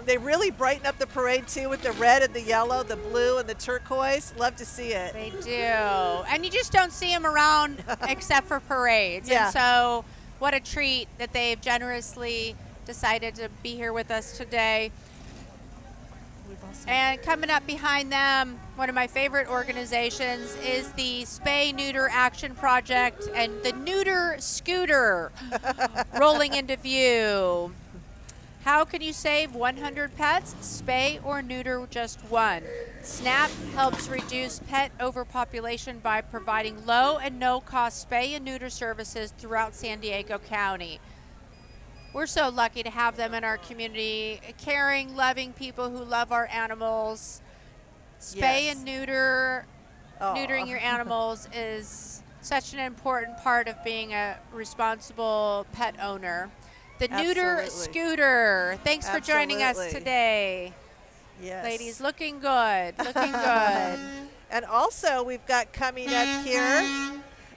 They really brighten up the parade too with the red and the yellow, the blue and the turquoise. Love to see it. They do. And you just don't see them around except for parades. Yeah. And so what a treat that they've generously decided to be here with us today. And coming up behind them, one of my favorite organizations is the Spay Neuter Action Project and the Neuter Scooter rolling into view. How can you save 100 pets? Spay or neuter just one. SNAP helps reduce pet overpopulation by providing low and no-cost spay and neuter services throughout San Diego County. We're so lucky to have them in our community, caring, loving people who love our animals. Spay and neuter, neutering your animals is such an important part of being a responsible pet owner. The Neuter Scooter. Thanks for joining us today. Yes. Ladies, looking good, looking good. And also we've got coming up here,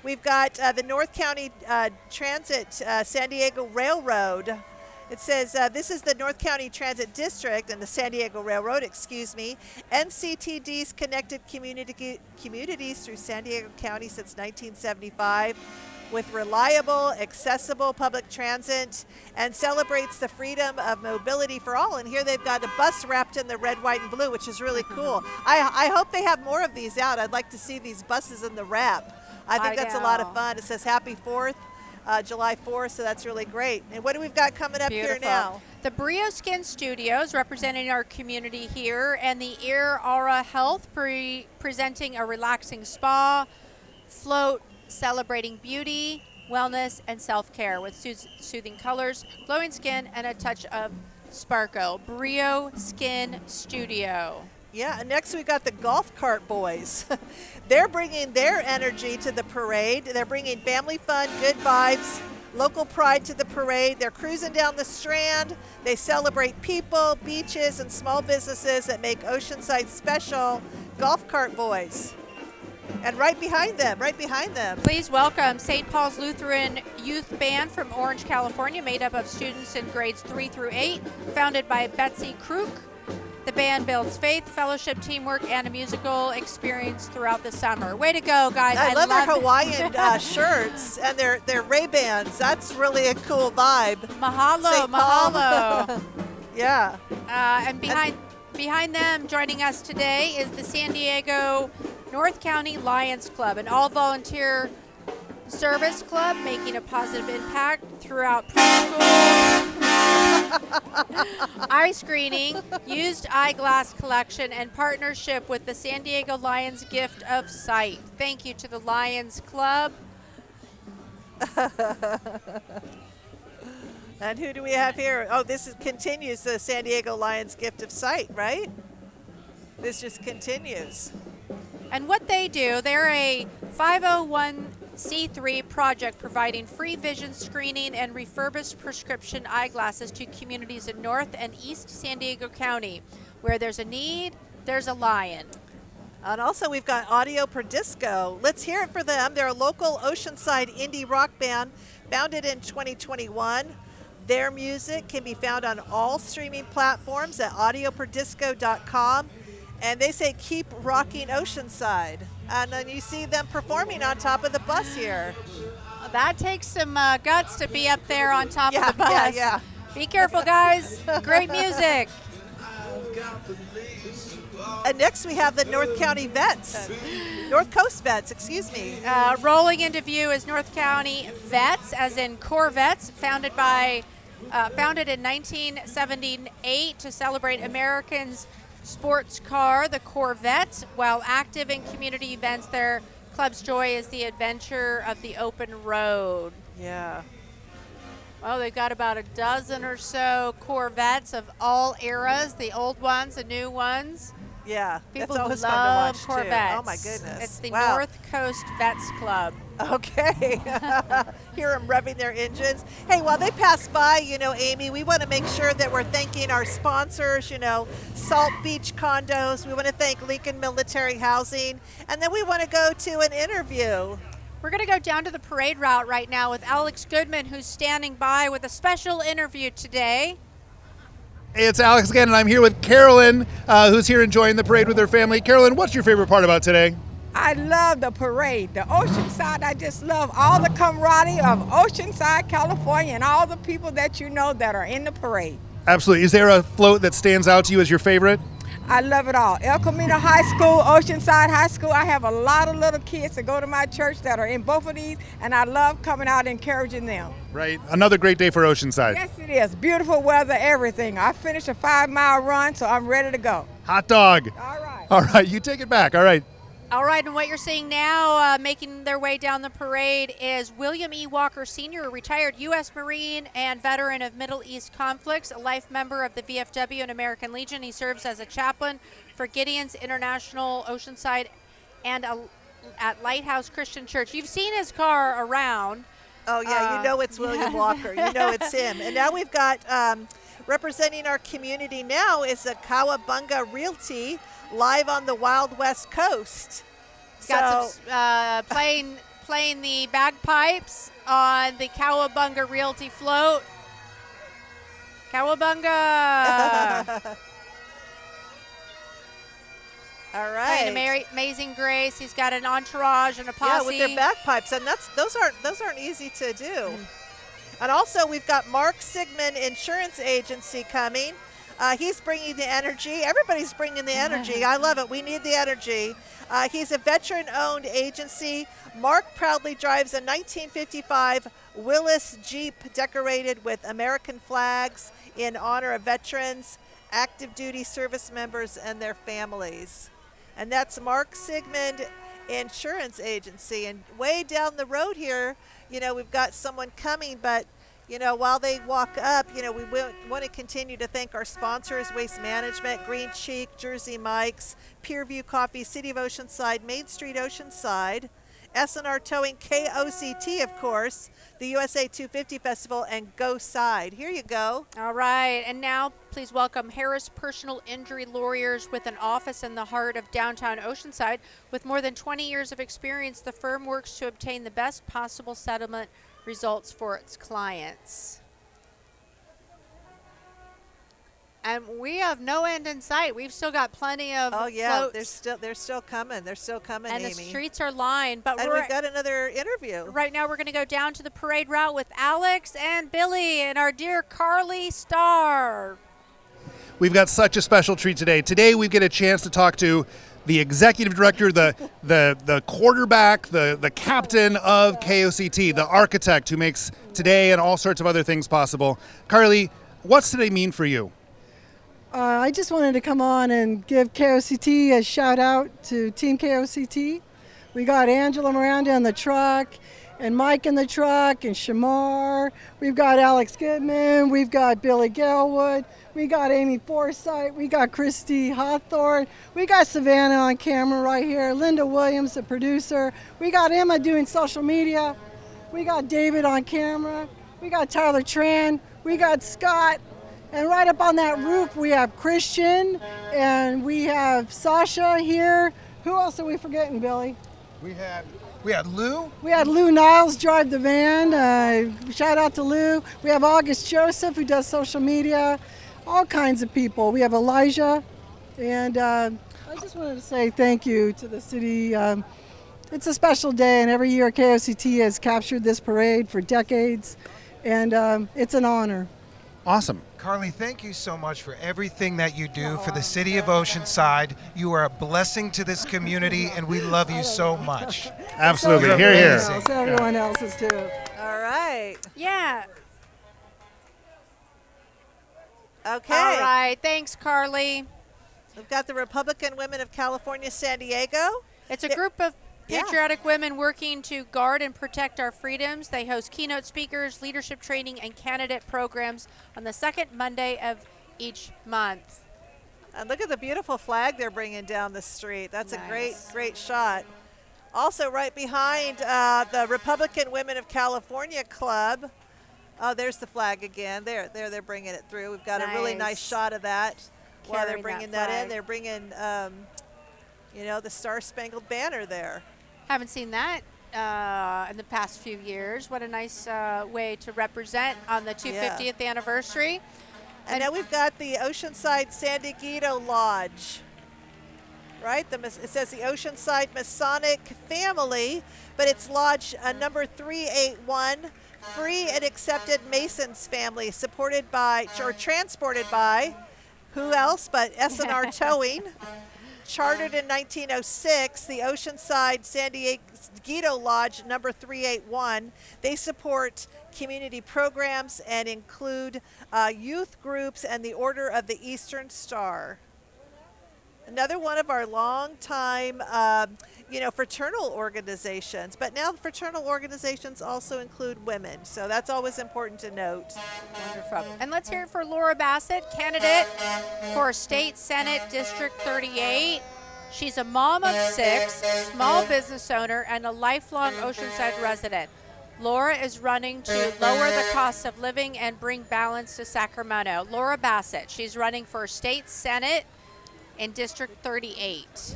we've got the North County Transit San Diego Railroad. It says this is the North County Transit District and the San Diego Railroad, excuse me. NCTD's connected communities through San Diego County since 1975 with reliable, accessible public transit and celebrates the freedom of mobility for all. And here they've got a bus wrapped in the red, white, and blue, which is really cool. I hope they have more of these out. I'd like to see these buses in the wrap. I think that's a lot of fun. It says Happy 4th. July 4th, so that's really great. And what do we've got coming up here now? The Brio Skin Studios representing our community here, and the Ear Aura Health presenting a relaxing spa, float celebrating beauty, wellness, and self-care with soothing colors, glowing skin, and a touch of sparkle. Brio Skin Studio. Yeah, and next we got the Golf Cart Boys. They're bringing their energy to the parade. They're bringing family fun, good vibes, local pride to the parade. They're cruising down the Strand. They celebrate people, beaches, and small businesses that make Oceanside special. Golf Cart Boys. And right behind them. Please welcome St. Paul's Lutheran Youth Band from Orange, California, made up of students in grades 3 through 8, founded by Betsy Kruk. The band builds faith, fellowship, teamwork, and a musical experience throughout the summer. Way to go, guys. I love their Hawaiian shirts and their Ray-Bans. That's really a cool vibe. Mahalo. Yeah. And behind them, joining us today, is the San Diego North County Lions Club, an all-volunteer service club making a positive impact throughout preschool, eye screening, used eyeglass collection, and partnership with the San Diego Lions Gift of Sight. Thank you to the Lions Club. And who do we have here? Oh, continues the San Diego Lions Gift of Sight, right? This just continues. And what they do, they're a 501c3 project providing free vision screening and refurbished prescription eyeglasses to communities in North and East San Diego County. Where there's a need, there's a lion. And also we've got Audio Per Disco. Let's hear it for them. They're a local Oceanside indie rock band founded in 2021. Their music can be found on all streaming platforms at audioperdisco.com. And they say, keep rocking Oceanside. And then you see them performing on top of the bus here. That takes some guts to be up there on top of the bus. Yeah. Be careful, guys. Great music. And next we have the North County Vets. North Coast Vets, excuse me. Rolling into view is North County Vets, as in Corvettes, founded in 1978 to celebrate Americans' sports car, the Corvette. While active in community events, their club's joy is the adventure of the open road. Yeah. Well, they've got about a dozen or so Corvettes of all eras, the old ones, the new ones. Yeah, People that's always love fun to watch Corvettes. too. Oh my goodness. It's the Wow. North Coast Vets Club. Okay. Hear them revving their engines. Hey, while they pass by, Amy, we want to make sure that we're thanking our sponsors, Salt Beach Condos. We want to thank Lincoln Military Housing. And then we want to go to an interview. We're going to go down to the parade route right now with Alex Goodman, who's standing by with a special interview today. Hey, it's Alex again, and I'm here with Carolyn, who's here enjoying the parade with her family. Carolyn, what's your favorite part about today? I love the parade, the Oceanside. I just love all the camaraderie of Oceanside, California, and all the people that you know that are in the parade. Absolutely. Is there a float that stands out to you as your favorite? I love it all. El Camino High School, Oceanside High School. I have a lot of little kids that go to my church that are in both of these, and I love coming out and encouraging them. Right. Another great day for Oceanside. Yes, it is. Beautiful weather, everything. I finished a 5-mile run, so I'm ready to go. Hot dog. All right. All right. You take it back. All right. All right, and what you're seeing now, making their way down the parade, is William E. Walker Sr., a retired U.S. Marine and veteran of Middle East conflicts, a life member of the VFW and American Legion. He serves as a chaplain for Gideon's International Oceanside and at Lighthouse Christian Church. You've seen his car around. Oh, yeah, it's William Walker. You know it's him. And now we've got Representing our community now is the Cowabunga Realty, live on the Wild West Coast. Got some playing the bagpipes on the Cowabunga Realty float. Cowabunga! All right. Playing Amazing Grace. He's got an entourage and a posse. Yeah, with their bagpipes, and those aren't easy to do. And also, we've got Mark Sigmund Insurance Agency coming. He's bringing the energy. Everybody's bringing the energy. I love it. We need the energy. He's a veteran-owned agency. Mark proudly drives a 1955 Willis Jeep decorated with American flags in honor of veterans, active duty service members, and their families. And that's Mark Sigmund Insurance Agency. And way down the road here, we've got someone coming, but while they walk up, we want to continue to thank our sponsors, Waste Management, Green Cheek, Jersey Mike's, Peerview Coffee, City of Oceanside, Main Street Oceanside, S&R Towing, KOCT, of course, the USA 250 Festival, and Go Side. Here you go. All right, and now please welcome Harris Personal Injury Lawyers with an office in the heart of downtown Oceanside. With more than 20 years of experience, the firm works to obtain the best possible settlement results for its clients. And we have no end in sight. We've still got plenty of floats. they're still coming. They're still coming, and Amy. the streets are lined. But we've got another interview. Right now we're going to go down to the parade route with Alex and Billy and our dear Carly Starr. We've got such a special treat today. Today we get a chance to talk to the executive director, the quarterback, the captain of KOCT, the architect who makes today and all sorts of other things possible. Carly, what's today mean for you? I just wanted to come on and give KOCT a shout out to Team KOCT. We got Angela Miranda in the truck, and Mike in the truck, and Shamar. We've got Alex Goodman. We've got Billy Galewood. We got Amy Forsythe. We got Christy Hawthorne. We got Savannah on camera right here. Linda Williams, the producer. We got Emma doing social media. We got David on camera. We got Tyler Tran. We got Scott. And right up on that roof, we have Christian, and we have Sasha here. Who else are we forgetting, Billy? We had Lou. We had Lou Niles drive the van. Shout out to Lou. We have August Joseph, who does social media. All kinds of people. We have Elijah. And I just wanted to say thank you to the city. It's a special day, and every year KOCT has captured this parade for decades, and it's an honor. Awesome. Carly, thank you so much for everything that you do for the City of Oceanside. You are a blessing to this community, and we love you so much. Absolutely. So Here, here. Everyone else's too. All right. Yeah. Okay. All right. Thanks, Carly. We've got the Republican Women of California, San Diego. It's a group of patriotic women working to guard and protect our freedoms. They host keynote speakers, leadership training, and candidate programs on the second Monday of each month. And look at the beautiful flag they're bringing down the street. That's a great shot. Also right behind the Republican Women of California Club. Oh, there's the flag again. There, they're bringing it through. We've got a really nice shot of that. While they're bringing that in, they're bringing, the Star-Spangled Banner there. Haven't seen that in the past few years. What a nice way to represent on the 250th anniversary. And then we've got the Oceanside San Diego Lodge, right? It says the Oceanside Masonic Family, but it's Lodge number 381, free and accepted Masons family, supported by, or transported by, who else but S&R Towing. Chartered in 1906, the Oceanside San Diego Lodge number 381. They support community programs and include youth groups and the Order of the Eastern Star. Another one of our long-time, fraternal organizations. But now fraternal organizations also include women, so that's always important to note. Wonderful. And let's hear it for Laura Bassett, candidate for State Senate District 38. She's a mom of 6, small business owner, and a lifelong Oceanside resident. Laura is running to lower the cost of living and bring balance to Sacramento. Laura Bassett, she's running for state senate in District 38.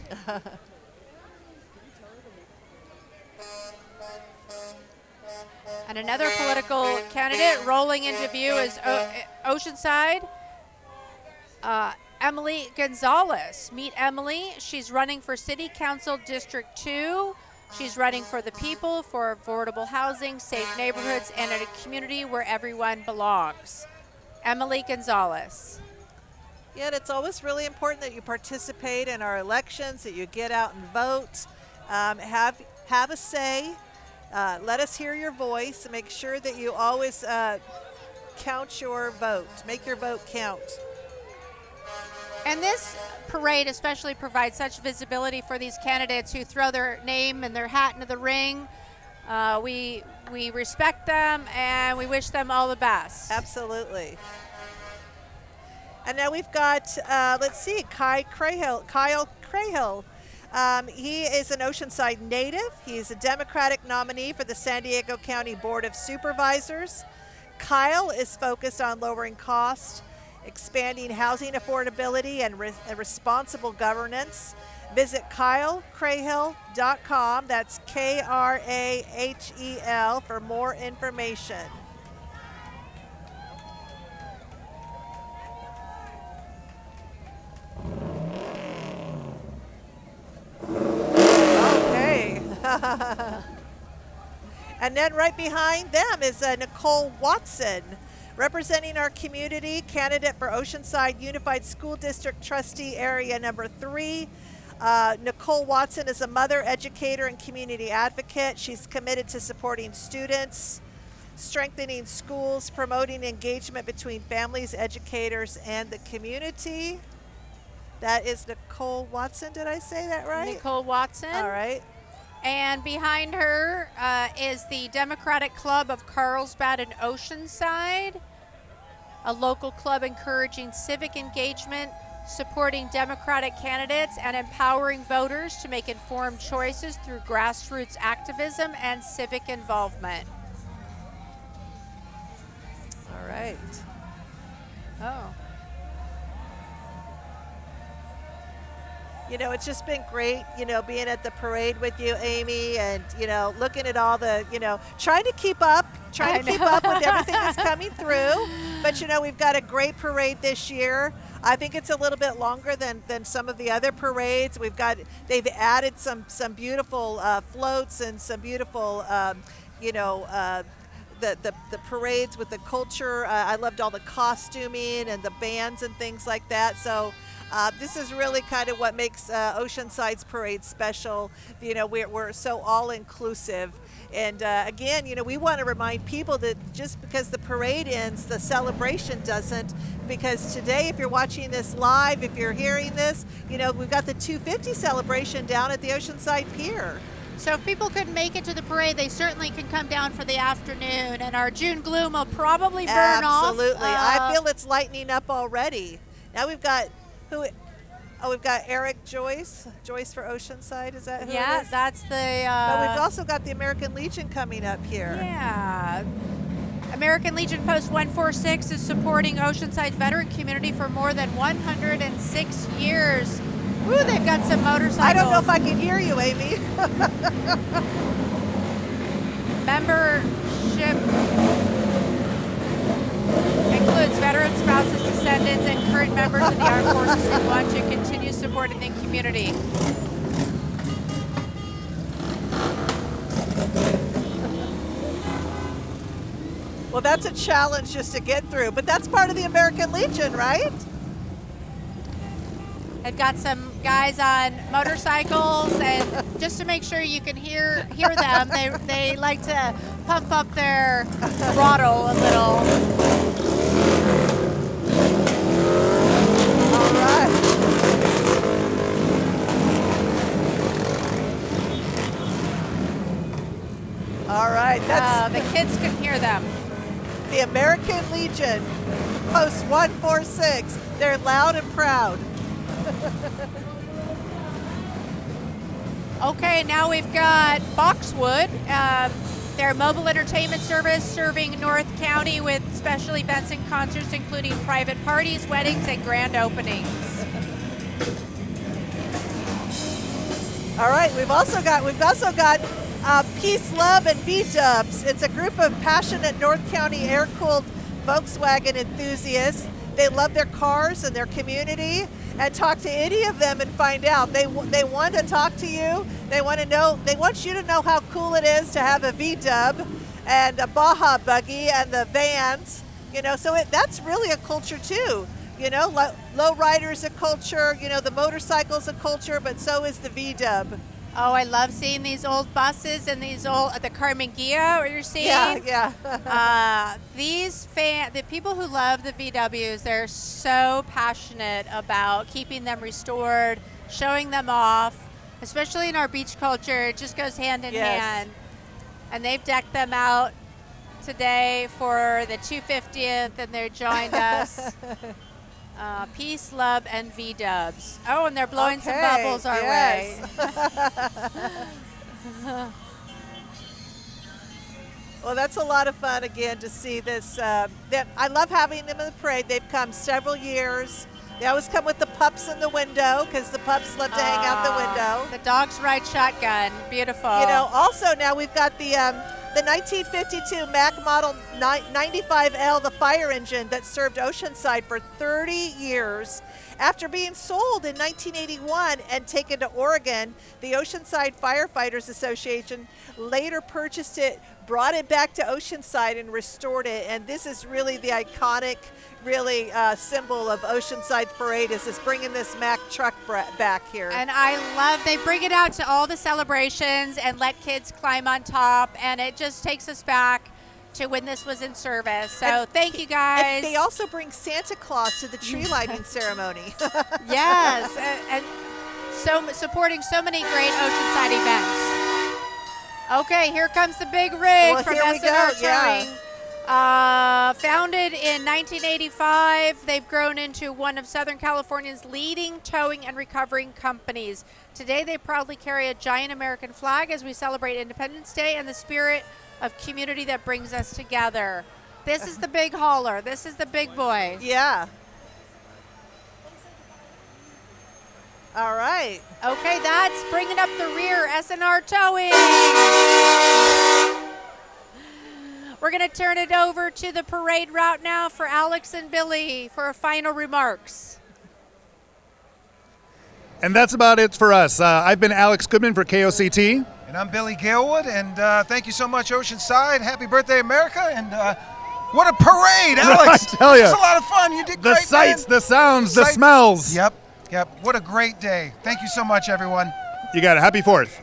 And another political candidate rolling into view is Oceanside, Emily Gonzalez. Meet Emily. She's running for City Council District 2. She's running for the people, for affordable housing, safe neighborhoods, and a community where everyone belongs. Emily Gonzalez. Yeah, and it's always really important that you participate in our elections, that you get out and vote, have a say. Let us hear your voice. Make sure that you always count your vote. Make your vote count. And this parade especially provides such visibility for these candidates who throw their name and their hat into the ring. We respect them and we wish them all the best. Absolutely. And now we've got, let's see, Kyle Crahill. He is an Oceanside native. He's a Democratic nominee for the San Diego County Board of Supervisors. Kyle is focused on lowering costs, expanding housing affordability, and responsible governance. Visit KyleCrahill.com. That's KRAHEL for more information. Okay. And then right behind them is Nicole Watson, representing our community, candidate for Oceanside Unified School District Trustee Area Number 3. Nicole Watson is a mother, educator, and community advocate. She's committed to supporting students, strengthening schools, promoting engagement between families, educators, and the community. That is Nicole Watson. Did I say that right? Nicole Watson. All right. And behind her is the Democratic Club of Carlsbad and Oceanside, a local club encouraging civic engagement, supporting Democratic candidates, and empowering voters to make informed choices through grassroots activism and civic involvement. All right. Oh. You know, it's just been great, being at the parade with you, Amy, and, looking at all the, trying to keep up with everything that's coming through. But, we've got a great parade this year. I think it's a little bit longer than some of the other parades. They've added some beautiful floats and some beautiful, the parades with the culture. I loved all the costuming and the bands and things like that. So this is really kind of what makes Oceanside's parade special. We're so all-inclusive. And again, we want to remind people that just because the parade ends, the celebration doesn't. Because today, if you're watching this live, if you're hearing this, we've got the 250 celebration down at the Oceanside Pier. So if people couldn't make it to the parade, they certainly can come down for the afternoon, and our June gloom will probably burn off. Absolutely. I feel it's lightening up already. Now we've got we've got Eric Joyce for Oceanside. Is that who it is? That's the... but we've also got the American Legion coming up here. Yeah. American Legion Post 146 is supporting Oceanside's veteran community for more than 106 years. Woo, they've got some motorcycles. I don't know if I can hear you, Amy. Membership includes veteran spouses, descendants, and current members of the armed forces who want to continue supporting the community. Well, that's a challenge just to get through, but that's part of the American Legion, right? They've got some guys on motorcycles, and just to make sure you can hear them, they like to pump up their throttle a little. All right. All right. The kids can hear them. The American Legion, Post 146. They're loud and proud. Okay, now we've got Boxwood. They're a mobile entertainment service serving North County with special events and concerts, including private parties, weddings, and grand openings. All right, we've also got Peace, Love, and V-Dubs. It's a group of passionate North County air-cooled Volkswagen enthusiasts. They love their cars and their community. And talk to any of them and find out. They want to talk to you. They want to know. They want you to know how cool it is to have a V-Dub and a Baja buggy and the vans. You know, so that's really a culture too. You know, low riders a culture. You know, the motorcycle's a culture, but so is the V-Dub. Oh, I love seeing these old buses and these old, the Carmen Gia, what you're seeing. Yeah. The people who love the VWs, they're so passionate about keeping them restored, showing them off, especially in our beach culture. It just goes hand in hand. And they've decked them out today for the 250th, and they joined us. Peace, Love, and V-Dubs. Oh, and they're blowing some bubbles our way. Well, that's a lot of fun, again, to see this. I love having them in the parade. They've come several years. They always come with the pups in the window because the pups love to hang out the window. The dogs ride shotgun. Beautiful. You know, also now we've got the 1952 Mack Model 95L, the fire engine that served Oceanside for 30 years. After being sold in 1981 and taken to Oregon, the Oceanside Firefighters Association later purchased it, brought it back to Oceanside, and restored it. And this is really the iconic, really symbol of Oceanside Parade, is this bringing this Mack truck back here. And I love, they bring it out to all the celebrations and let kids climb on top, and it just takes us back to when this was in service. So thank you guys. And they also bring Santa Claus to the tree lighting ceremony. Yes, and so supporting so many great Oceanside events. Okay, here comes the big rig from SNR Towing. Founded in 1985, they've grown into one of Southern California's leading towing and recovering companies. Today, they proudly carry a giant American flag as we celebrate Independence Day and the spirit of community that brings us together. This is the big hauler. This is the big boy. Yeah. All right. Okay, that's bringing up the rear, SNR Towing. We're going to turn it over to the parade route now for Alex and Billy for final remarks. And that's about it for us. I've been Alex Goodman for KOCT. And I'm Billy Gilwood, and thank you so much, Oceanside. Happy birthday, America, and what a parade, Alex. I tell you. It's a lot of fun. You did great, The sights, man. the sounds, the smells. Yep. What a great day. Thank you so much, everyone. You got it. Happy 4th.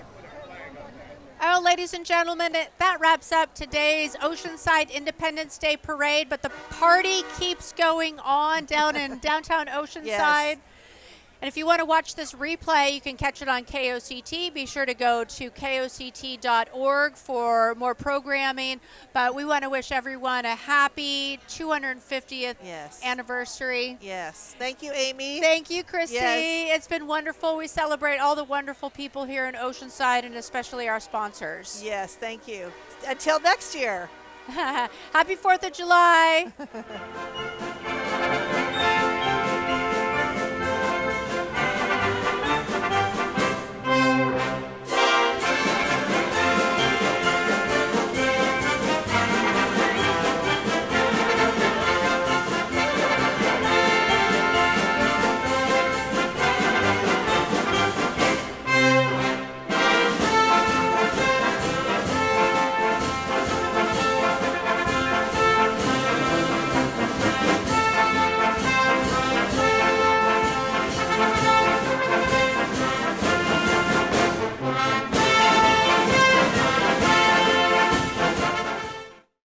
Oh, ladies and gentlemen, that wraps up today's Oceanside Independence Day Parade, but the party keeps going on down in downtown Oceanside. Yes. And if you want to watch this replay, you can catch it on KOCT. Be sure to go to koct.org for more programming. But we want to wish everyone a happy 250th anniversary. Yes. Thank you, Amy. Thank you, Christy. Yes. It's been wonderful. We celebrate all the wonderful people here in Oceanside and especially our sponsors. Yes, thank you. Until next year. Happy 4th of July.